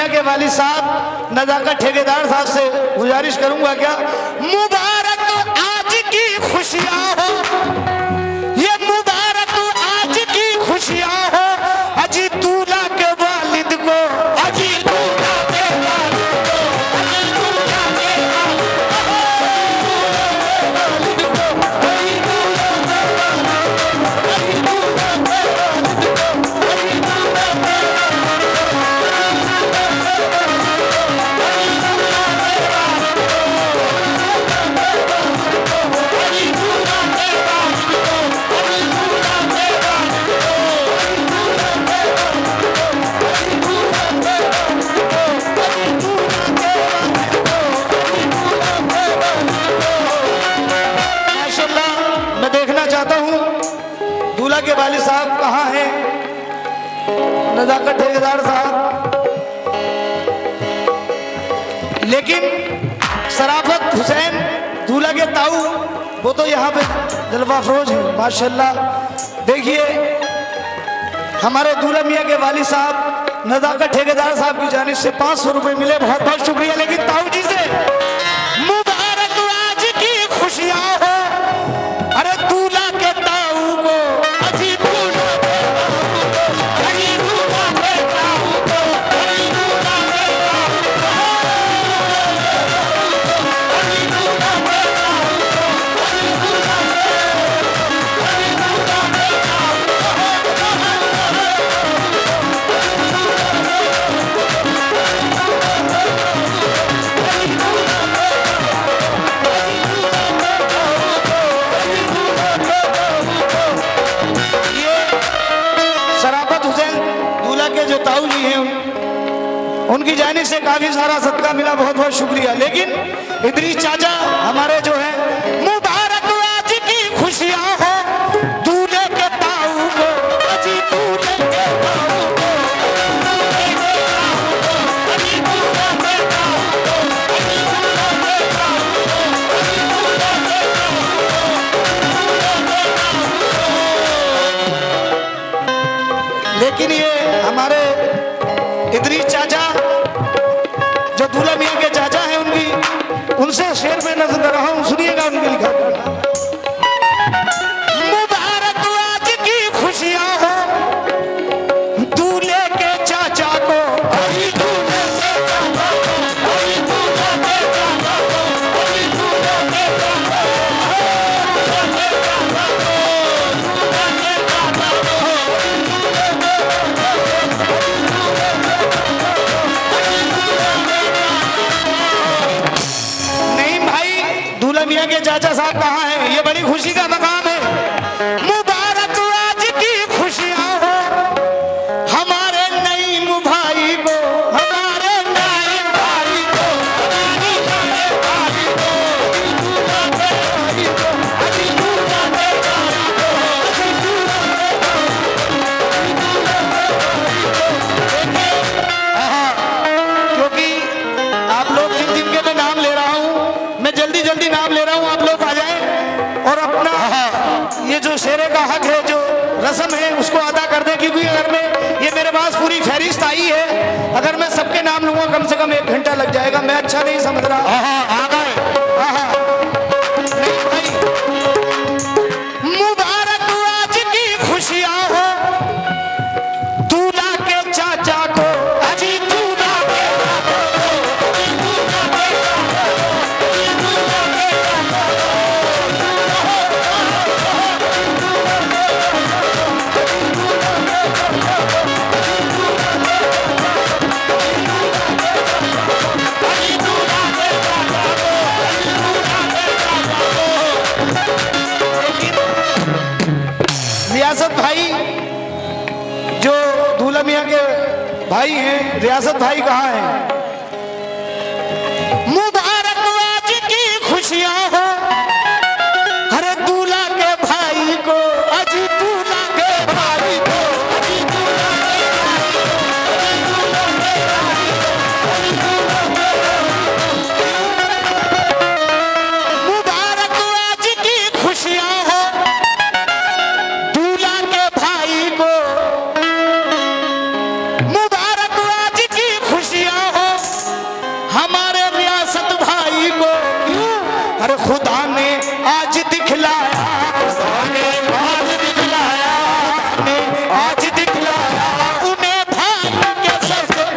मियाँ के वालिद साहब नजाकत ठेकेदार साहब से गुजारिश करूंगा क्या, मुबारक आज की खुशियां हो, ये मुबारक आज की खुशियां हो, अजी दूल्हा के वालिद को, अजी दूल्हा के वालिद को, अजी दूल्हा के वालिद को, अजी दूल्हा के वालिद को, अजी दूल्हा के दूल्हा के वालिद साहब कहाँ हैं, नजाकत ठेकेदार साहब। लेकिन शराफत हुसैन दूल्हा के ताऊ वो तो यहाँ पे जलवा फरोज है माशाल्लाह। देखिए हमारे दूल्हा मियाँ के वालिद साहब नजाकत ठेकेदार साहब की जानिब से 500 रुपए मिले, बहुत बहुत शुक्रिया। लेकिन ताऊ जी से मुबारक आज की खुशियां हो, अरे दूल्हा के ताऊ को, अजी दूल्हा के ताऊ को, अजी दूल्हा के ताऊ को, अजी दूल्हा के ताऊ को, अजी दूल्हा के ताऊ को, अजी दूल्हा के, अजी दूल्हा के जो ताऊ जी हैं उनकी जानिब से काफी सारा सदका मिला, बहुत बहुत शुक्रिया। लेकिन इदरीस चाचा हमारे जो है, मुबारक आज की खुशियां हो, दूल्हे के ताऊ को, अजी दूल्हे के ताऊ को, दूल्हे के ताऊ को, अजी दूल्हा के ताऊ को, अजी दूल्हा के ताऊ को, अजी दूल्हा के ताऊ को, दूल्हे के ताऊ को। लेकिन ये हमारे इदरीस चाचा जो दूल्हा मियाँ के चाचा हैं उनसे शेर में नजर कर रहा हूँ, सुनिएगा उनके लिखा। मुबारक आज की खुशियां हो, दूल्हे के चाचा को, अजी दूल्हे के चाचा को, अजी दूल्हा के चाचा को, अजी दूल्हे के चाचा को, दूल्हे के चाचा को, दूल्हे के चाचा को, दूल्हा मियाँ के चाचा साहब कहाँ हैं, ये बड़ी खुशी का मकाम है। मुबारक आज की खुशियां हो, हमारे नईम भाई को, हमारे नईम भाई को, हमारे नईम भाई को, दूल्हा के भाई को, अजी दूल्हा के भाई को, अजी दूल्हा के भाई को। क्योंकि आप लोग जिन जिनके मैं नाम ले रहा हूँ, मैं जल्दी जल्दी नाम ले रहा हूँ, आप लोग आ जाएं और अपना ये जो शेरे का हक है, जो रस्म है, उसको अदा कर दें। क्योंकि अगर मैं ये मेरे पास पूरी फहरिस्त आई है, अगर मैं सबके नाम लूंगा कम से कम 1 घंटा लग जाएगा, मैं अच्छा नहीं समझ रहा। आ गए नहीं भाई, मुबारक आज की खुशियां हो, दूल्हा के चाचा को, अजी दूल्हा के चाचा को, अजी दूल्हा के चाचा को, अजी दूल्हा के चाचा को, रियासत भाई जो दूल्हा मियाँ के भाई हैं, रियासत भाई कहाँ हैं? मुबारक आज की खुशियां हो, अरे दूल्हा के भाई को, अजी दूल्हा के भाई को, अजी दूल्हा के भाई को, अजी दूल्हा के भाई को, अजी दूल्हा के भाई को। मुबारक आज की खुशियां हो, दूल्हा के भाई को, मुबारक आज की खुशियां आज दिखलाया उन्हें भाई के ससुर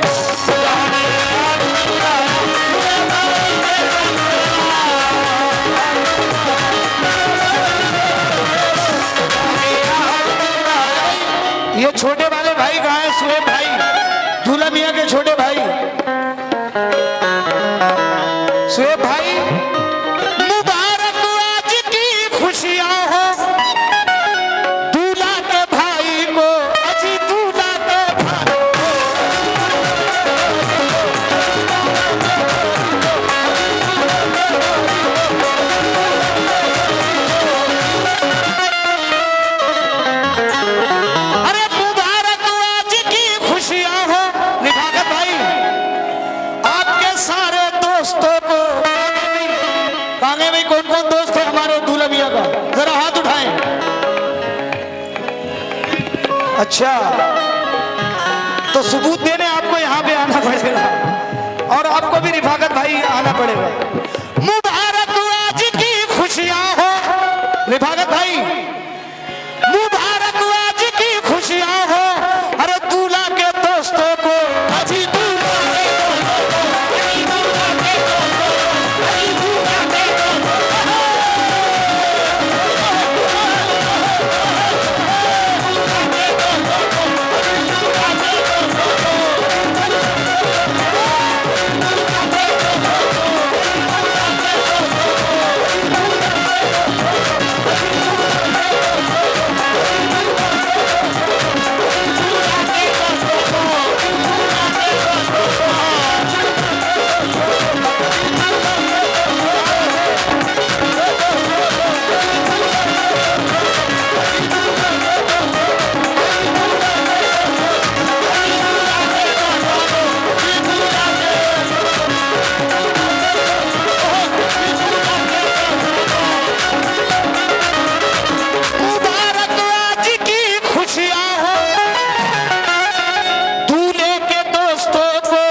ये छोटे वाले भाई कहाँ हैं? सुहेब भाई, दूल्हा मियां के छोटे भाई सुहेब भाई, मुबारक आज की खुशियां हो दूल्हा के भाई को, अजी दूल्हा के भाई अरे मुबारक आज की खुशियां हो निभाकर भाई आपके सारे दोस्तों को। कांगे में कौन कौन दोस्त है हमारे दूल्हा मियां का? जरा हाथ उठाएं। अच्छा, तो सबूत देने आपको यहाँ पे आना पड़ेगा और आपको भी रिफाकत भाई आना पड़ेगा। मुबारक आज की खुशियां हो रिफाकत भाई, मुबारक आज की खुशियां हो अरे दूल्हा के दोस्तों को, अजी दूल्हा के मुबारक आज की खुशियां हो दूल्हे के दोस्तों को,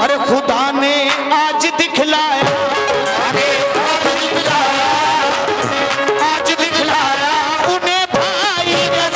अरे खुदा ने आज दिखलाया, आज दिखलाया उन्हें भाई के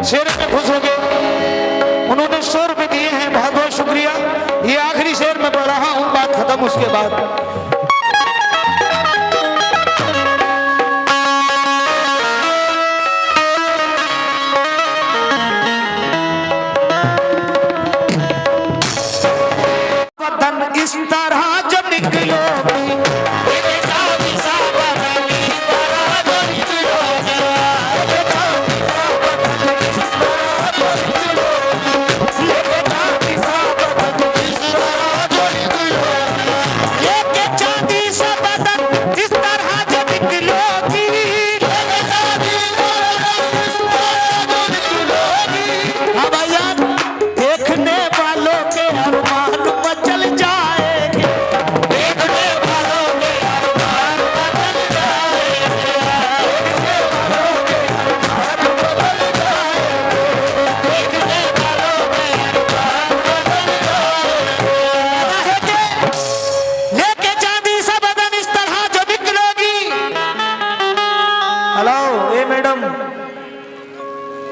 शेर पे खुश हो गए, उन्होंने 100 रुपए दिए हैं, बहुत बहुत शुक्रिया। ये आखिरी शेर में पढ़ रहा हूं, बात खत्म उसके बाद। वतन इस तरह जो निकलो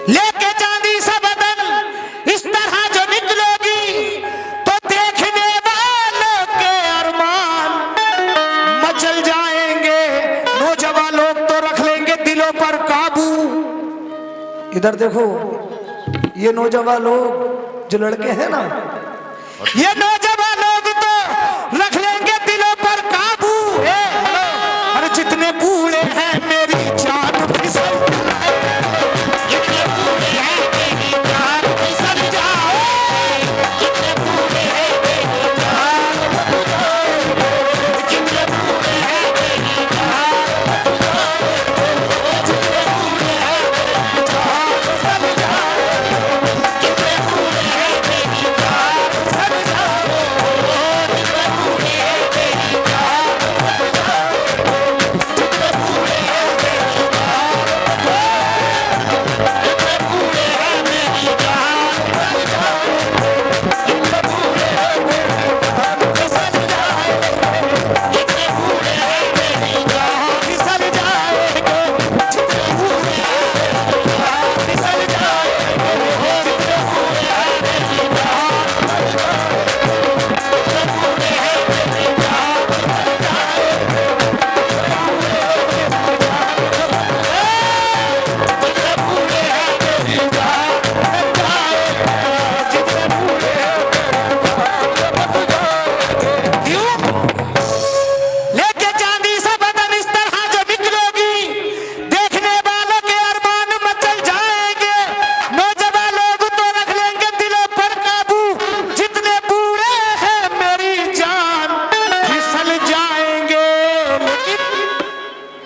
लेके चांदी सा बदन इस तरह जो निकलोगी तो देखने वालों के अरमान मचल जाएंगे। नौजवान लोग तो रख लेंगे दिलों पर काबू। इधर देखो, ये नौजवान लोग जो लड़के हैं ना, ये नौजवान लोग तो रख लेंगे दिलों पर काबू।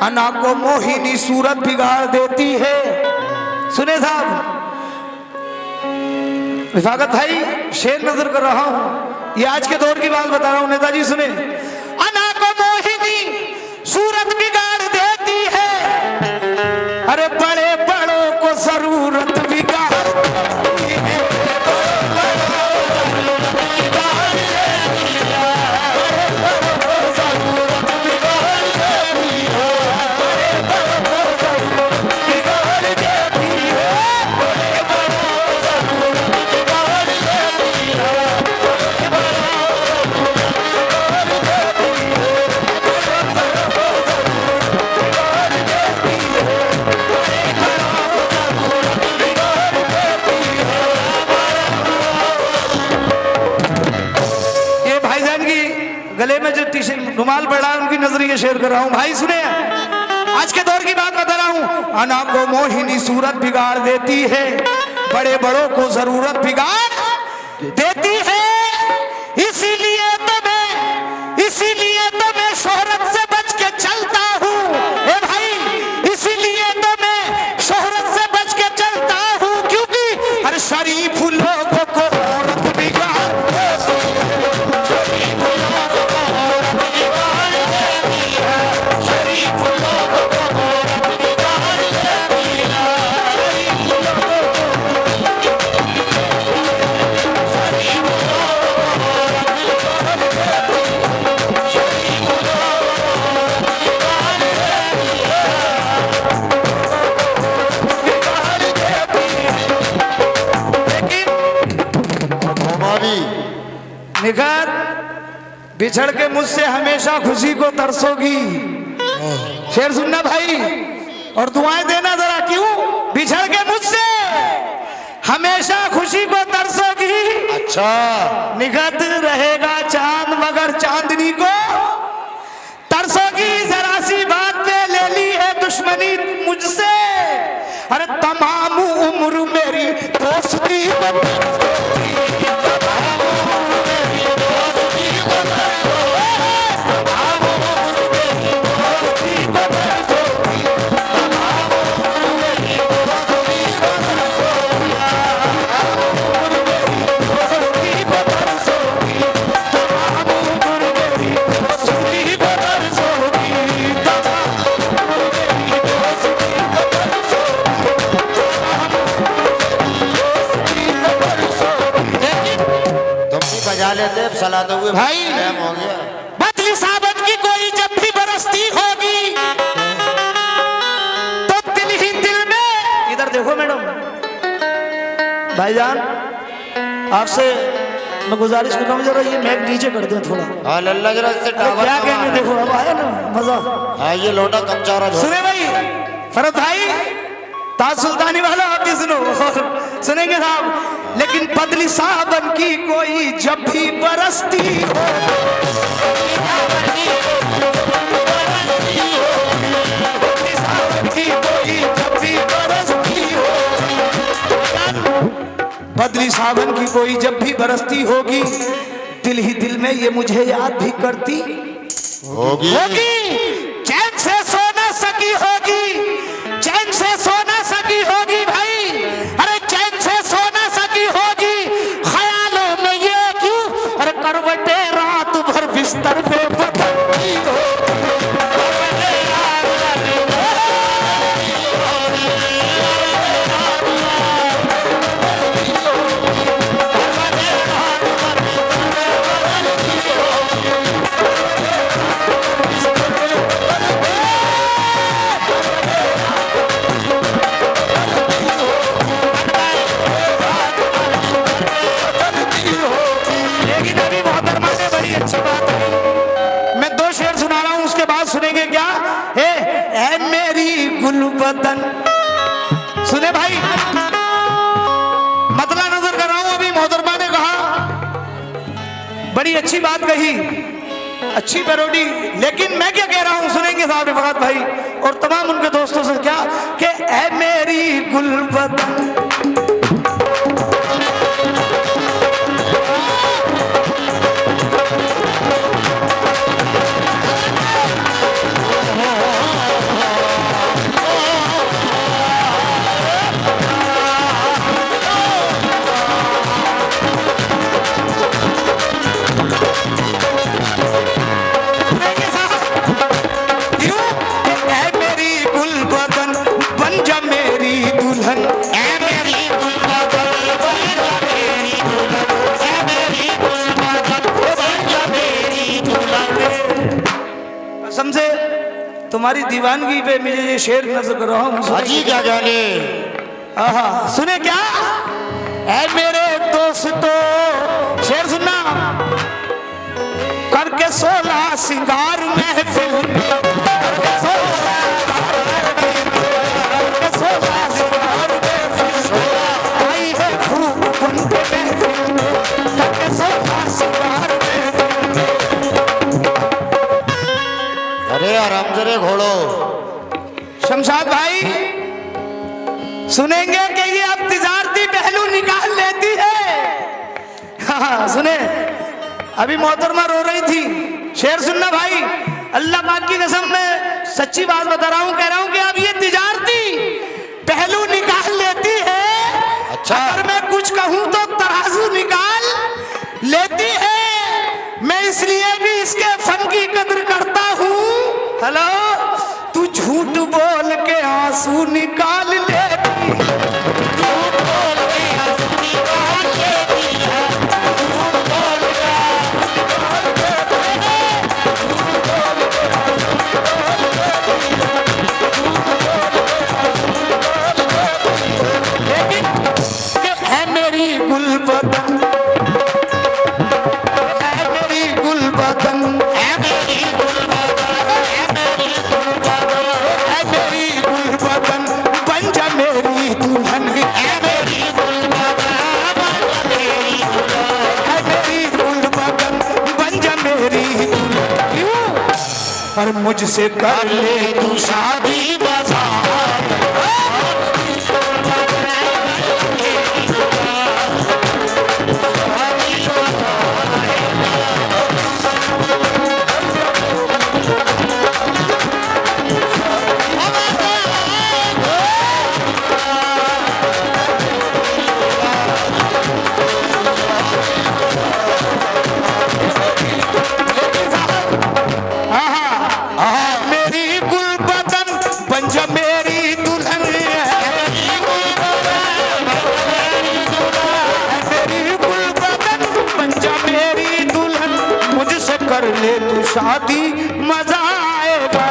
अना को मोहिनी सूरत बिगाड़ देती है। सुने साहब रिफाकत भाई, शेर नजर कर रहा हूं, ये आज के दौर की बात बता रहा हूं। नेताजी सुने, अना को मोहिनी सूरत बिगाड़ देती है, अरे बड़े बड़ों को जरूरत बिगाड़ देती है। गले में जो रुमाल पड़ा है उनकी नजरिए शेयर कर रहा हूं। भाई सुने, आज के दौर की बात बता रहा हूं। अना को मोहिनी सूरत बिगाड़ देती है, बड़े बड़ों को जरूरत बिगाड़ देती है। इसीलिए तो मैं शोहरत से बच के चलता हूं। ए भाई, इसीलिए तो मैं शोहरत से बच के चलता हूं, क्योंकि हर शरीफ लोगों को औरत बिगाड़ निखत बिछड़ के मुझसे हमेशा खुशी को तरसोगी। शेर सुनना भाई और दुआएं देना जरा। क्यों बिछड़ के मुझसे हमेशा खुशी को तरसोगी? अच्छा, निखत रहेगा चांद मगर चांदनी को तरसोगी। जरा सी बात पे ले ली है दुश्मनी मुझसे, अरे तमाम उम्र मेरी दोस्ती लेते सलाते हुए भाई। हो गया। बदली साबत की कोई जब भी बरसती होगी तो दिल ही दिल में। इधर देखो मैडम, भाईजान आपसे मैं गुजारिश कर रहा हूँ, जरा ये मैक नीचे कर दें थोड़ा। हाँ लल्ला जरा इससे टावर क्या कहने, देखो अब आया ना मजा। हाँ ये लोटा कम चारा सुने भाई फरद भाई, ताज सुल्तानी वाला आप भी सुनो और सुनेंगे साहब। लेकिन बदली साबन की कोई जब भी बरसती हो, बदली साबन की कोई जब भी बरसती हो, बदली साबन की कोई जब भी बरसती होगी, दिल ही दिल में ये मुझे याद भी करती होगी। चैन से सो ना सकी होगी, चैन से सो ना सकी होगी भाई, अरे चैन से सो ना सकी होगी। ख्यालों में ये क्यों, अरे करवटे रात भर बिस्तर पे बदलती हो। गुलबदन सुने भाई, मतला नजर कर रहा हूं। अभी मोहतरमा ने कहा बड़ी अच्छी बात कही, अच्छी पैरोडी, लेकिन मैं क्या कह रहा हूं सुनेंगे साहब रिफाकत भाई और तमाम उनके दोस्तों से, क्या कि ऐ मेरी गुलबदन तुम्हारी दीवानगी पे मुझे ये शेर नजर कर रहा हूँ। हाजी क्या जाने। आहा, सुने क्या है मेरे दोस्तों, शेर सुनना। करके 16 सिंगार महफिल, करके 16 सिंगार महफिल, आई है खूब बनके महफिल, करके 16 सिंगार महफिल। अरे आराम से रे घोड़ो। शमशाद भाई सुनेंगे कि ये अब तिजारती पहलू निकाल लेती है। हाँ सुने, अभी मोहतरमा रो रही थी। शेर सुनना भाई, अल्लाह पाक की कसम में सच्ची बात बता रहा हूँ, कह रहा हूँ कि अब ये तिजारती पहलू निकाल लेती है। अच्छा। अगर मैं कुछ कहूँ तो तराजू निकाल लेती है। मैं इसलिए भी इसके फन की कदर करता हूँ। हेलो, तू झूठ बोल के आंसू निकाल लेती, झूठ बोल के आंसू निकाल लेती है, झूठ बोल के आंसू निकाल लेती है, झूठ बोल के आंसू निकाल लेती है, लेकिन है मेरी गुलबदन, है मेरी गुलबदन, है मेरी गुलबदन, है मेरी गुलबदन, है मेरी गुलबदन, बन जा मेरी दुल्हन, है मेरी गुलबदन, है मेरी गुलबदन, बन जा मेरी दुल्हन। और मुझसे कर ले तू शादी बजा, मेरी गुलबदन बन जा मेरी दुल्हन, मेरी गुलबदन बन जा मेरी दुल्हन, मुझसे कर ले तू शादी मजा आएगा,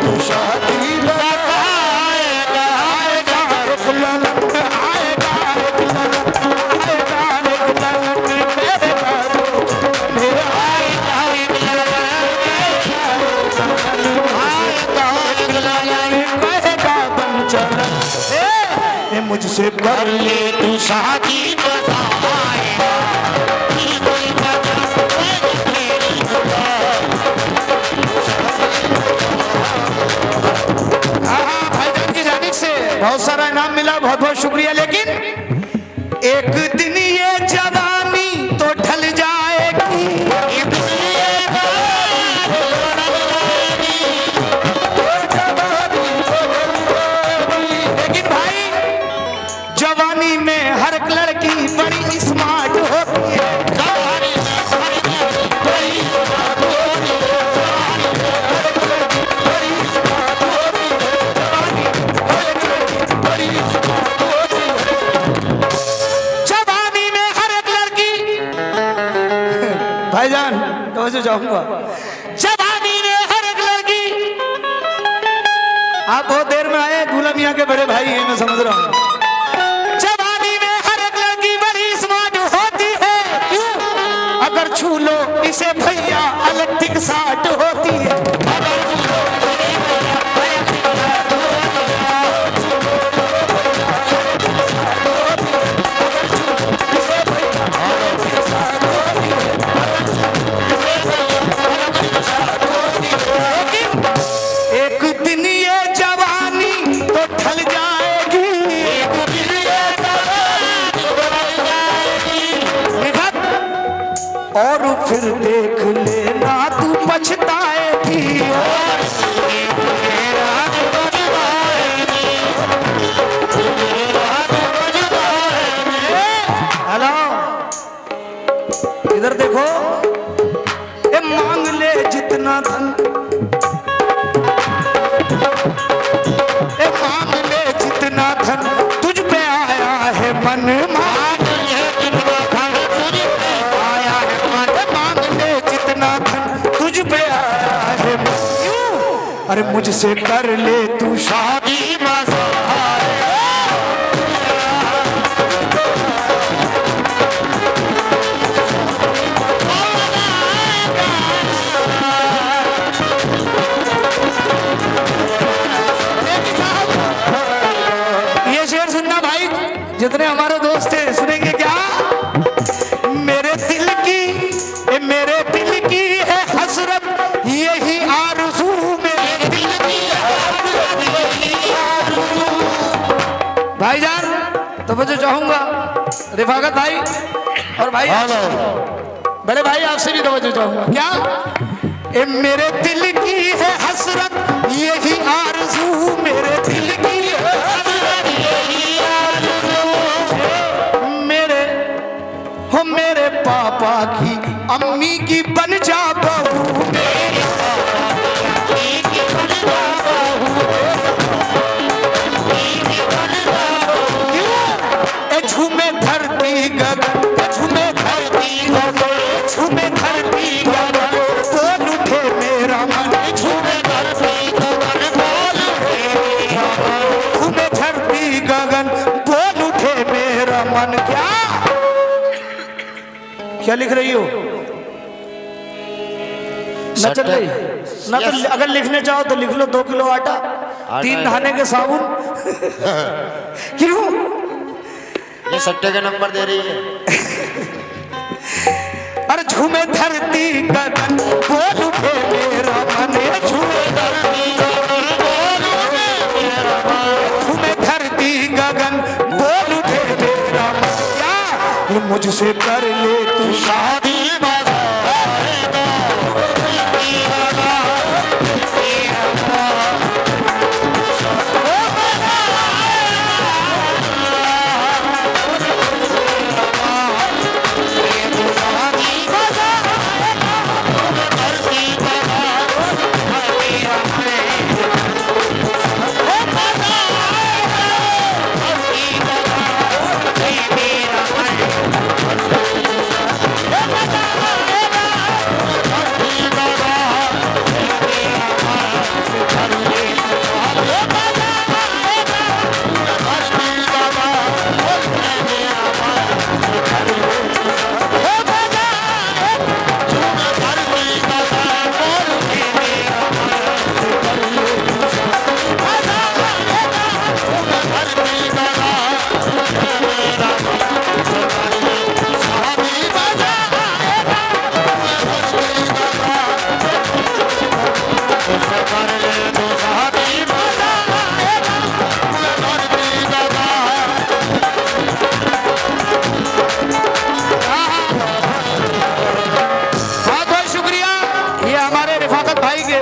तू शादी मजा आएगा, आएगा एक ललन, आएगा एक ललन, आएगा एक ललन, मेरे घरों मेरा आएगा एक ललन, कहेगा बन चलन, ए मुझसे कर ले तू शादी मजा आएगा। भाईजान की जानिब से बहुत सारा इनाम मिला, बहुत बहुत शुक्रिया। लेकिन एक दिन ये जवानी तो ढल जाएगी, एक दिन ये लेकिन भाई जवानी में हर एक लड़की बड़ी स्मार्ट होती है, जवानी में हर एक लड़की, भाईजान तो जाऊंगा, जवानी में हर एक लड़की, आप बहुत देर में आए, दूल्हा मियाँ के बड़े भाई हैं, मैं समझ रहा हूँ। जवानी में हर एक लड़की बड़ी स्मार्ट होती है, क्यों? अगर छू लो इसे भैया इलेक्ट्रिक साट होती है, एक दिन ये जवानी तो ढल जाएगी, एक दिन ये जवानी तो ढल जाएगी, और फिर देख लेना तू पछताएगी, अरे मुझसे कर ले तू शादी मजा ये शेर सुनना भाई, जितने हमारे दोस्त हैं सुनेंगे क्या? मेरे दिल की है हसरत, यही आरज़ू मेरे दिल की भाईजान। तो मैं जो चाहूंगा रिफाकत भाई और भाई बड़े भाई आपसे भी तवज्जो चाहूंगा क्या? ए मेरे दिल की है हसरत, यही आरज़ू मेरे दिल की है हसरत, यही आरज़ू मेरे पापा की अम्मी की बन जा बहू, मेरे पापा की बन जा बहू, झूमे धरती गगन, झूमे धरती गगन, झूमे धरती गगन, बोल उठे मेरा मन, झूमे धरती गगन, बोल उठे मेरा मन, झूमे धरती गगन, बोल उठे मेरा मन। क्या लिख रही हो? न चल रही ना? तो अगर लिखने चाहो तो लिख लो 2 किलो आटा, 3 नहाने के साबुन। क्यों? ये सट्टे के नंबर दे रही है। अरे झूमे धरती गगन, बोल उठे मेरा मन, झूमे धरती गगन, बोल उठे मेरा मन, झूमे धरती गगन, बोल उठे मेरा मन। क्या ये मुझसे कर ले तू शादी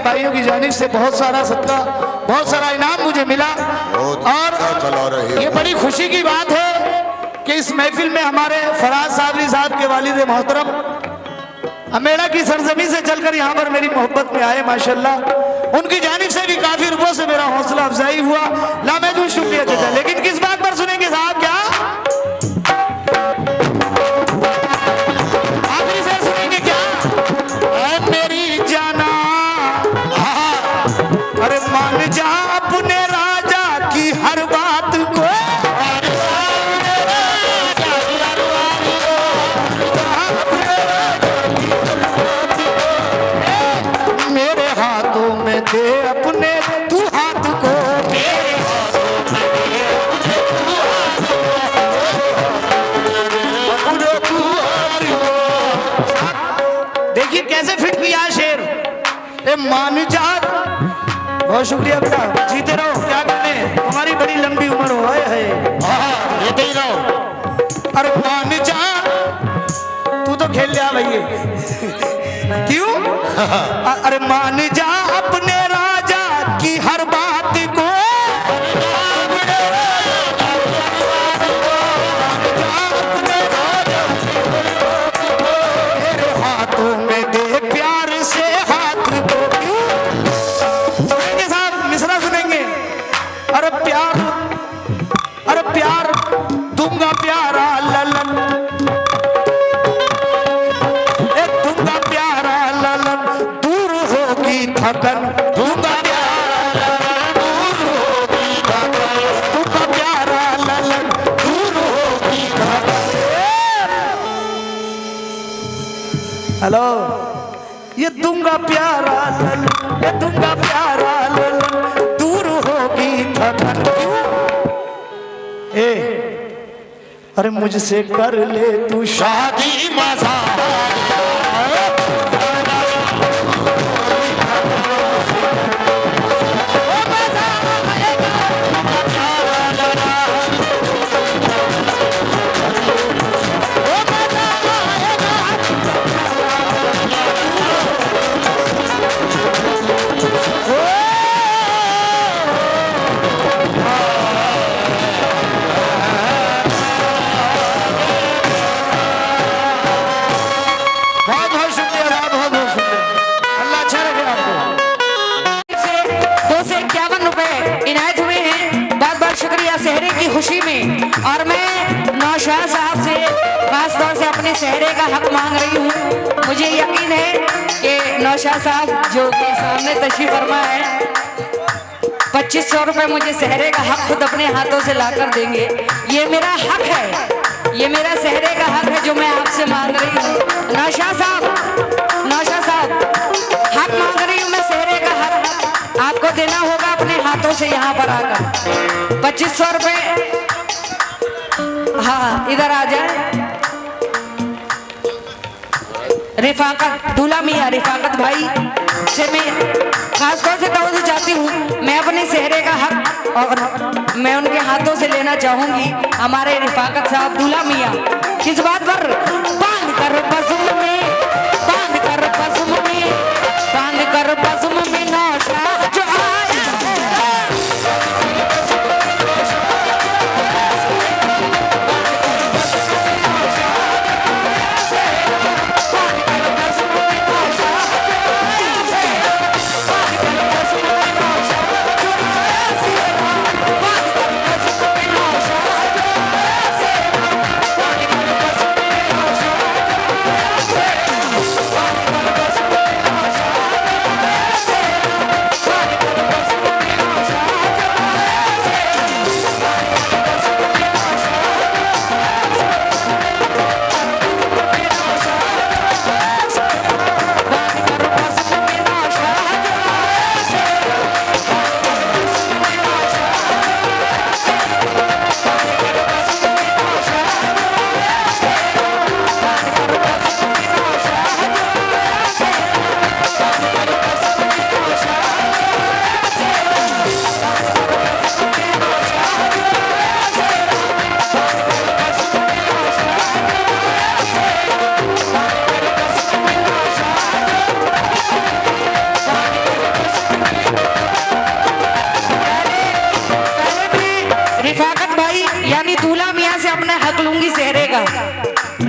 भाइयों की जानिब से बहुत सारा सदका, बहुत सारा इनाम मुझे मिला। और ये बड़ी खुशी की बात है कि इस महफिल में हमारे फराज साबरी साहब के वालिद मोहतरम अमेड़ा की सरजमी से चलकर यहाँ पर मेरी मोहब्बत में आए माशाल्लाह। उनकी जानिब से भी काफी रुपयों से मेरा हौसला अफजाई हुआ, लामहदूद शुक्रिया देता। लेकिन किस बात पर सुनेंगे साहब? क्या आखिरी शेर सुनेंगे क्या? मेरी जाना अरे मान जा अपने राजा की हर बात को, मेरे हाथों में दे अपने तू हाथ को, मेरे हाथों में दे अपने तू हाथ को। देखिए कैसे फिट किया शेर। ए मान जा, बहुत शुक्रिया बेटा, जीते रहो। क्या करने, तुम्हारी बड़ी लंबी उम्र हो है। जीते ही रहो। अरे मान जा, तू तो खेल लिया भैया। क्यों? अरे मान जा अपने राजा की हर बात को, मेरे हाथों में दे प्यार से हाथ को। अरे प्यार दूंगा प्यारा ललन, दूंगा प्यारा ललन, दूर होगी थकन, दूंगा प्यारा हेलो, ये दूंगा प्यारा ललन, ये दूंगा प्यारा ललन, दूर होगी थकन। ए अरे मुझसे कर ले तू शादी, मजा सेहरे की खुशी में। और मैं नौशाद साहब से खास तौर से अपने सेहरे का हक मांग रही हूँ। मुझे यकीन है कि नौशाद साहब जो कि सामने तशरीफ फरमा है 2500 रुपये मुझे सेहरे का हक खुद अपने हाथों से लाकर देंगे। ये मेरा हक है, ये मेरा सेहरे का हक है जो मैं आपसे मांग रही हूँ। नौशाद साहब हक मांग रही हूँ मैं, सेहरे का हक आपको देना होगा अपने हाथों से यहाँ पर आकर। 2500 रुपये, हाँ इधर आ जाए। रिफाकत दूल्हा मियाँ रिफाकत भाई से मैं खास तौर से तवज्जो चाहती हूँ। मैं अपने सेहरे का हक और मैं उनके हाथों से लेना चाहूंगी। हमारे रिफाकत साहब दूल्हा मियाँ किस बात पर? बांध कर बज़ुम में, बांध कर बज़ुम में, बांध कर बज़ुम में नौशाद जो आया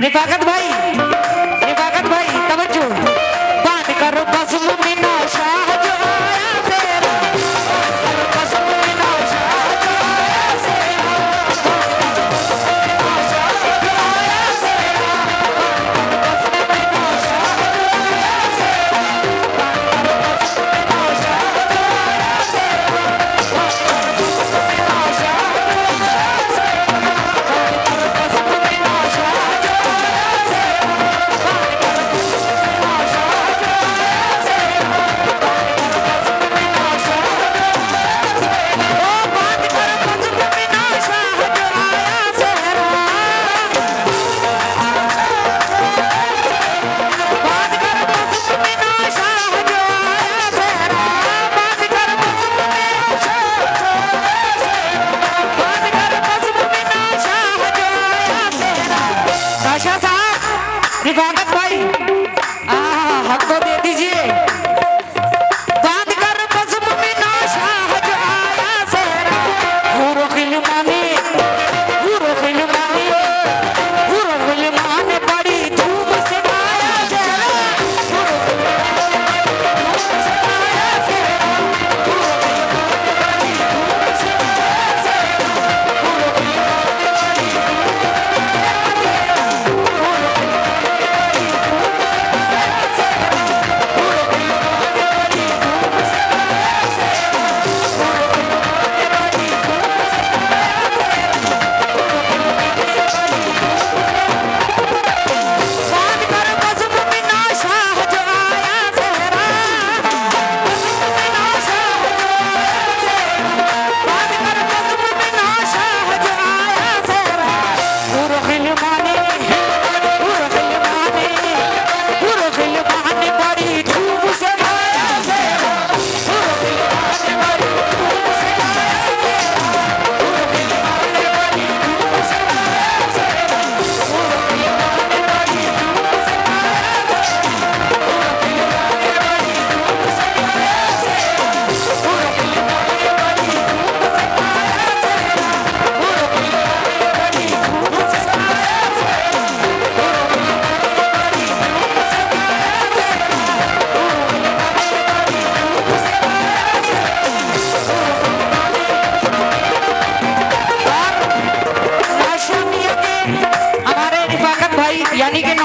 रिफाकत भाई तवज्जो। बांध कर बज़ुम में नौशाद जो आया तेरा, बज़ुम में नौशाद जो आया तेरा, नौशाद जो आया तेरा, बज़ुम में नौशाद जो आया तेरा, बज़ुम में नौशाद जो आया तेरा, बज़ुम में नौशाद जो आया तेरा, बज़ुम में नौशाद जो आया तेरा।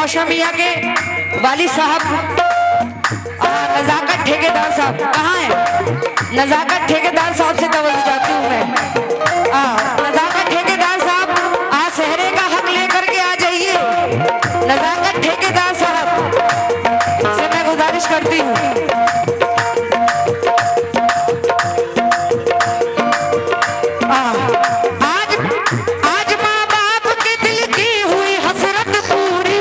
नौशा मियाँ के वालिद साहब नजाकत ठेकेदार साहब कहाँ है? नजाकत ठेकेदार साहब से तवज्जो चाहती हूँ मैं। नजाकत ठेकेदार साहब आज सहरे का हक लेकर के आ जाइए। नजाकत ठेकेदार साहब से मैं गुजारिश करती हूँ। आज माँ बाप के दिल की हुई हसरत पूरी।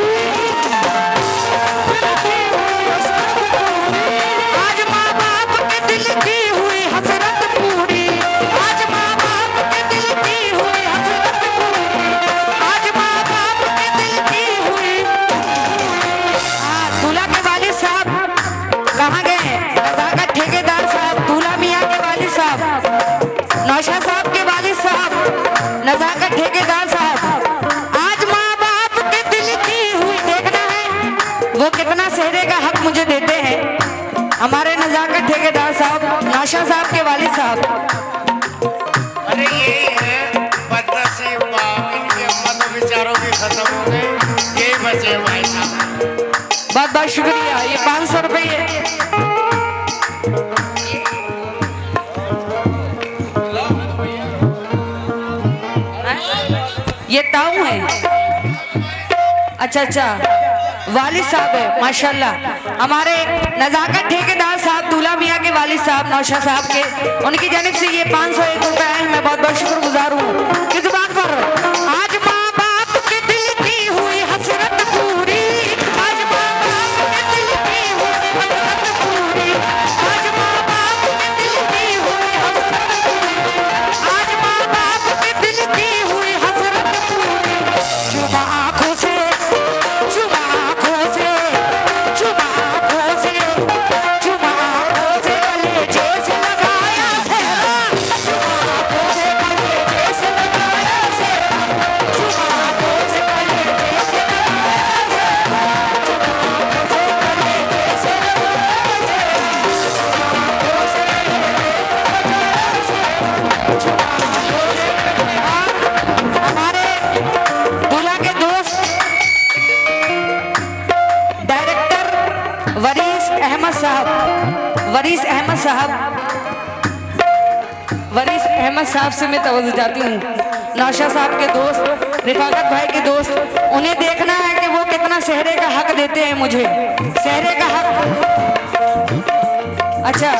आज माँ बाप के दिल की हुई हसरत पूरी। आज माँ बाप के दिल की हुई हसरत पूरी। आज माँ बाप के दिल की हुई। दूल्हा के वालिद साहब कहाँ गए? नजाकत ठेकेदार साहब, दूल्हा मियाँ के वालिद साहब, नौशा साहब के वालिद साहब, नजाकत ठेकेदार साहब, आज माँ बाप के दिल की हुई। देखना है वो कितना सेहरे का हक मुझे देते हैं हमारे नजाकत ठेकेदार साहब, नौशा साहब के वालिद साहब। अरे यही है बदनसीब बाप, इनके मन विचारों भी खत्म हो गए, यही बचे भाई साहब। बहुत बहुत शुक्रिया। ये 500 रुपये ये ताऊ है। अच्छा अच्छा, वालिद साहब है माशाल्लाह। हमारे नजाकत ठेकेदार साहब, दूल्हा मियाँ के वालिद साहब, नौशा साहब के, उनकी जानिब से ये 501 रुपए है। मैं बहुत बहुत शुक्रगुजार हूँ। किस बात पर? आज माँ बाप के दिल की हुई हसरत पूरी। आज माँ बाप के दिल की हुई हसरत पूरी। आज माँ बाप के दिल की हुई हसरत पूरी। आज माँ बाप के दिल की हुई हसरत पूरी। चुमा आँखों से, चुमा आँखों से, चुमा आँखों से, चुमा आँखों से कलेजे से लगाया सेहरा। चुमा आँखों से कलेजे से लगाया सेहरा। चुमा आँखों से कलेजे से लगाया सेहरा। चुमा आँखों से कलेजे से लगाया सेहरा। चुमा आँखों से। हमारे दूल्हा के दोस्त डायरेक्टर वरीस अहमद साहब, वरीस अहमद साहब, वरीस अहमद साहब से मैं तवज्जो चाहती हूँ। नौशा साहब के दोस्त, रिफाकत भाई के दोस्त, उन्हें देखना है कि वो कितना सेहरे का हक देते हैं मुझे। सेहरे का हक। अच्छा,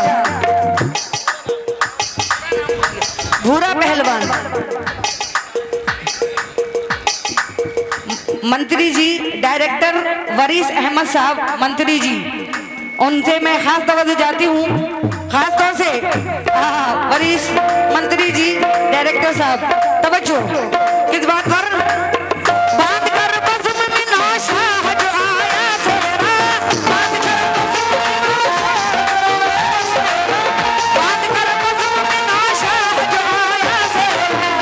भूरा पहलवान मंत्री जी, डायरेक्टर वरीस अहमद साहब मंत्री जी, उनसे मैं खास तवज्जो चाहती हूँ। खास तौर से वरीस मंत्री जी, डायरेक्टर साहब, तवज्जो। किस बात पर? बात कर बज़्म में नौशा जो आया सेहरा। बात कर बज़्म में नौशा जो आया सेहरा। बात कर बज़्म में नौशा जो आया सेहरा।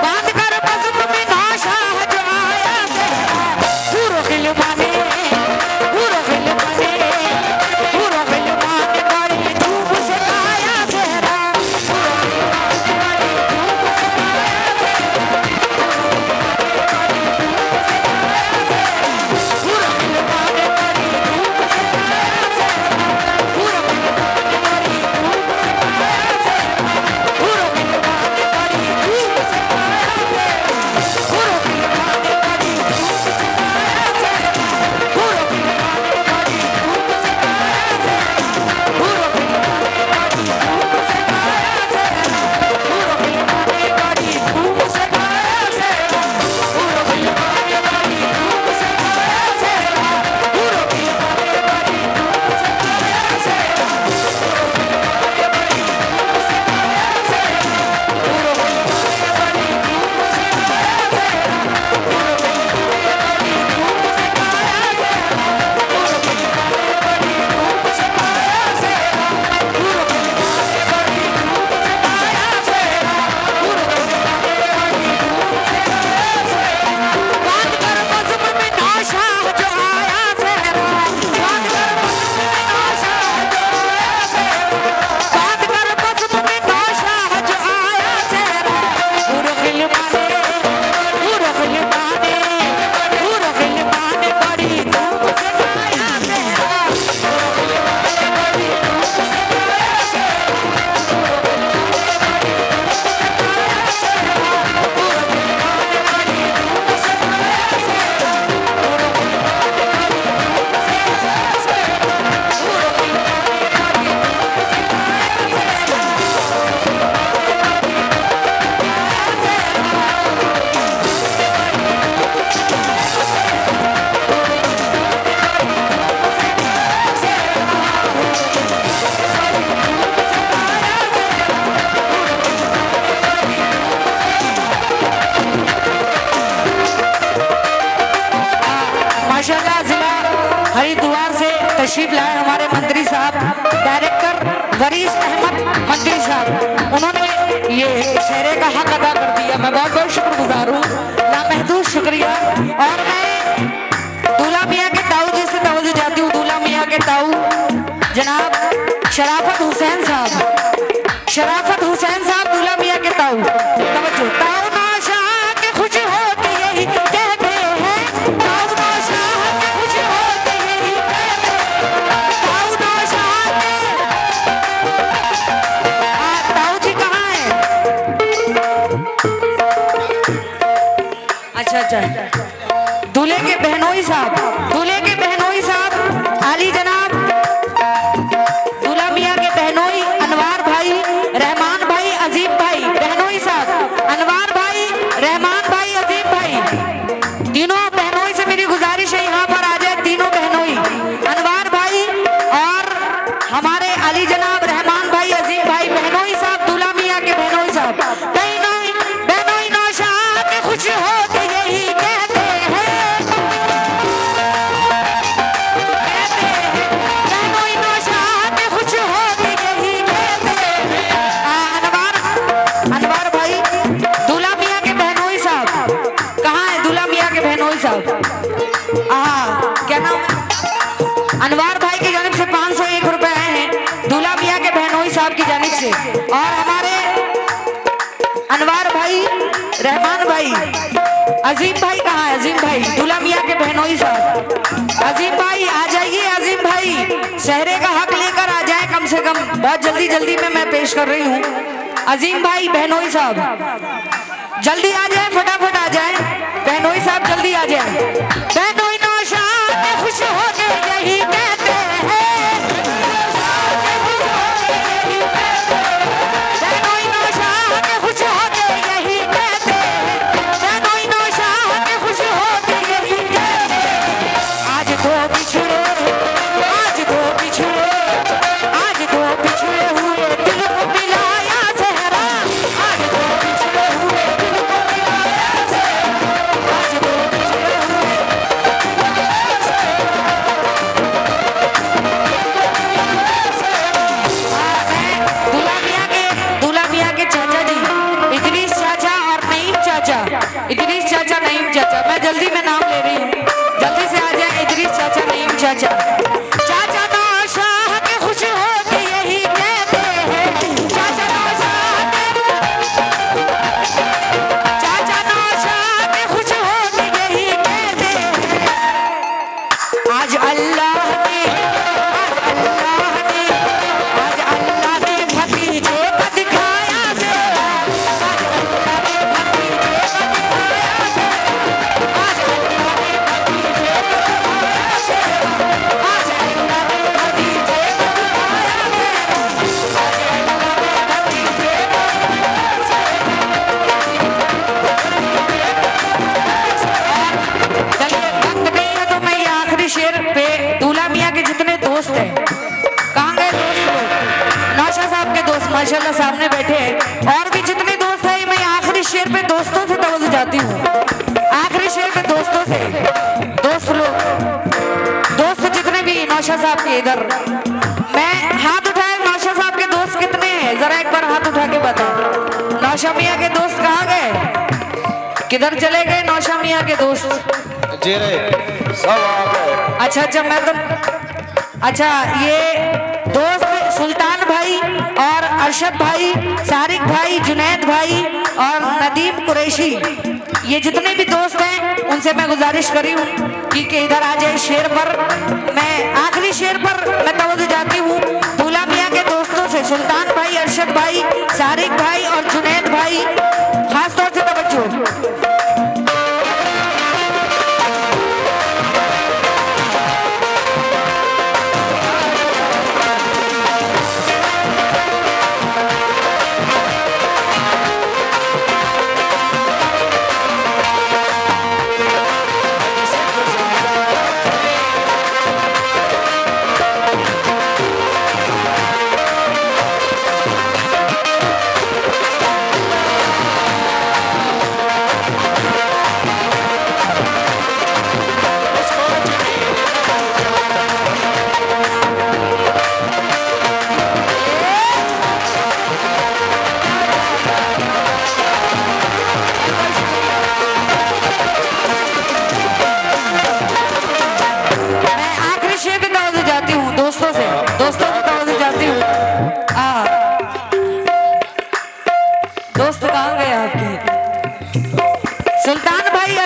बात कर बज़्म में नौशा जो आया सेहरा। पूरो खिलवाने, पूरो खिलवाने, पूरो खिलवाने बड़ी धूप से आया सेहरा। पूरो खिलवाने बड़ी धूप से आया सेहरा। तशरीफ लाए हमारे मंत्री साहब, डायरेक्टर वरीस अहमद मंत्री साहब। उन्होंने ये शहरे का हक अदा कर दिया। मैं बहुत बहुत शुक्रगुजार हूँ, लामहदूद शुक्रिया। और मैं दूल्हा मियाँ के ताऊ जी से तवज्जो चाहती हूँ। दूल्हा मियाँ के ताऊ जनाब शराफत हुसैन साहब, शराफत हुसैन साहब दूल्हा मियाँ के ताऊ। तवज्जो। ताऊ नौशाह के खुश होते यही कहते हैं, ताऊ नौशाह के खुश होते यही कहते हैं, ताऊ नौशाह के। ताऊ जी कहाँ हैं? अच्छा अच्छा। दूल्हे के बहनोई साहब, दूल्हे के बहनोई साहब आली जनाब दूल्हा मियाँ के बहनोई अनवार भाई, रहमान भाई, अजीम भाई। बहनोई साहब अनवार भाई, रहमान भाई, अजीम भाई। तीनों बहनोई से मेरी गुजारिश है यहाँ पर आ जाए तीनों बहनोई, अनवार भाई और हमारे अली जनाब रहमान भाई, अजीम भाई। बहनोई साहब दूल्हा मियाँ के बहनोई साहब। बहनोई बहनोई नौशाह के खुश होते यही कहते हैं, बहनोई नौशाह के खुश होते यही कहते हैं। अनवार भाई दूल्हा मियाँ के बहनोई साहब कहाँ है? दूल्हा मियाँ के बहनोई साहब क्या नाम है? अनवार भाई की जानिब से 501 रुपए आए हैं दूल्हा मियाँ के बहनोई साहब की जानिब से। और हमारे अनवार भाई, रहमान भाई, अजीम भाई कहाँ है? अजीम भाई दूल्हा मियाँ के बहनोई साहब। अजीम भाई आ जाइए, अजीम भाई शहरे का हक लेकर आ जाए कम से कम। बहुत जल्दी जल्दी में मैं पेश कर रही हूँ। अजीम भाई बहनोई साहब जल्दी आ जाए, फटाफट आ जाए बहनोई साहब, जल्दी आ जाए। बहनोई नौशाह के खुश होते यही कहते हैं, बहनोई नौशाह के खुश होते यही कहते हैं, बहनोई नौशाह के खुश होते यही कहते हैं। आज दो बिछड़े, आज दो बिछड़े, आज दो बिछड़े हुए दिल को मिलाया सहरा, आज दो बिछड़े हुए दिल को मिलाया सहरा, आज दो बिछड़े हुए दूल्हा मियाँ के चाचा जी इदरीस चाचा और नईम चाचा, इदरीस चाचा, नईम चाचा। मैं जल्दी में नाम ले रही हूँ, जल्दी से आ जाए इदरीस चाचा, नईम चाचा। चाचा नौशाह के खुश होते यही कहते हैं, चाचा नौशाह के खुश होते यही कहते हैं। आज अल्लाह ने, आज अल्लाह ने भतीजे को दिखाया से, आज अल्लाह ने भतीजे को दिखाया से, आज अल्लाह ने भतीजे को दिखाया से, आज अल्लाह ने भतीजे को दिखाया से, आज अल्लाह ने भतीजे को दिखाया से। चलिए वक्त नहीं है तो मैं ये आखिरी शेर पे दूल्हा मियाँ के जितने दोस्त हैं, कहाँ गए दोस्त लोग? नौशाह साहब के दोस्त माशाल्लाह सामने बैठे हैं। और भी जितने दोस्त हैं मैं आखिरी शेर पे दोस्तों से तवज्जो चाहती हूँ, आखिरी शेर पे दोस्तों से। दोस्त लोग, दोस्त जितने भी नौशाह साहब के इधर, मैं हाथ उठाए, नौशाह साहब के दोस्त कितने हैं जरा एक बार हाथ उठा के बताओ। नौशाह मियाँ के दोस्त कहाँ गए? किधर चले गए नौशाह मियाँ के दोस्त? जी रे सब आ गए। अच्छा अच्छा, मैं तो अच्छा ये दोस्त सुल्तान भाई और अरशद भाई, सारिक भाई, जुनैद भाई और नदीम कुरैशी, ये जितने भी दोस्त हैं उनसे मैं गुजारिश करी हूँ कि इधर आ जाए शेर पर। मैं आखिरी शेर पर मैं तवज्जो चाहती हूँ दूल्हा मियाँ के दोस्तों से, सुल्तान भाई, अरशद भाई, सारिक भाई और जुनैद भाई, खासतौर से तवज्जो।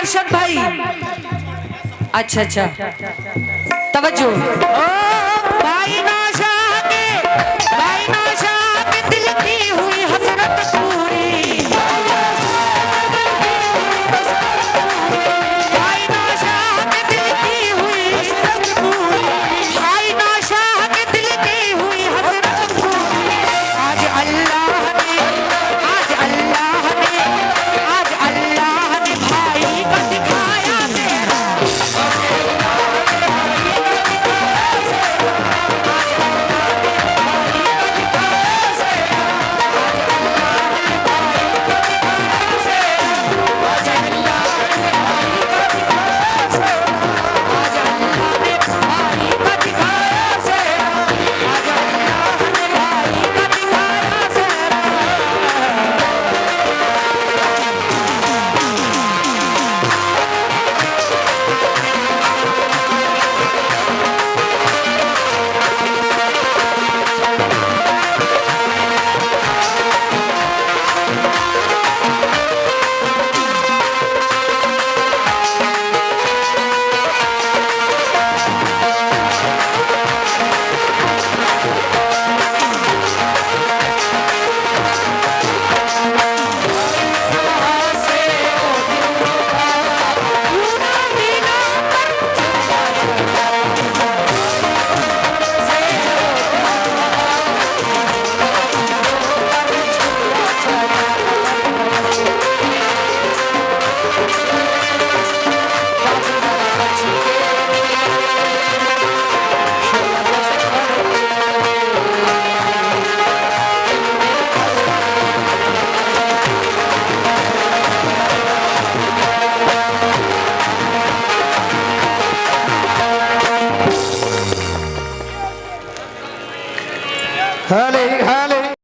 अरशद भाई। अच्छा अच्छा तवज्जो। भाई नाशाद दिल की हुई हसरत पूरी। भाई नाशाद दिल की हुई हसरत पूरी। भाई नाशाद दिल की हुई हसरत पूरी। आज अल्लाह ने भाई का दिखाया तेरा।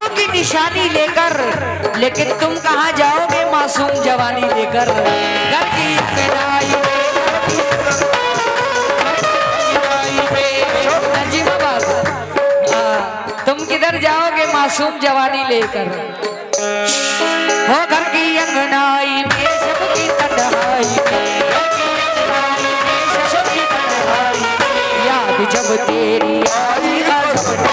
की निशानी लेकर, लेकिन तुम कहाँ जाओगे मासूम जवानी लेकर। घर की कनाई नजीमाबाद, तुम किधर जाओगे मासूम जवानी लेकर। हो घर की अंगनाई में सबकी तन्हाई में, याद जब तेरी आई आज़म।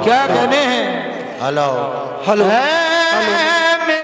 क्या कहने हैं? Hello hello.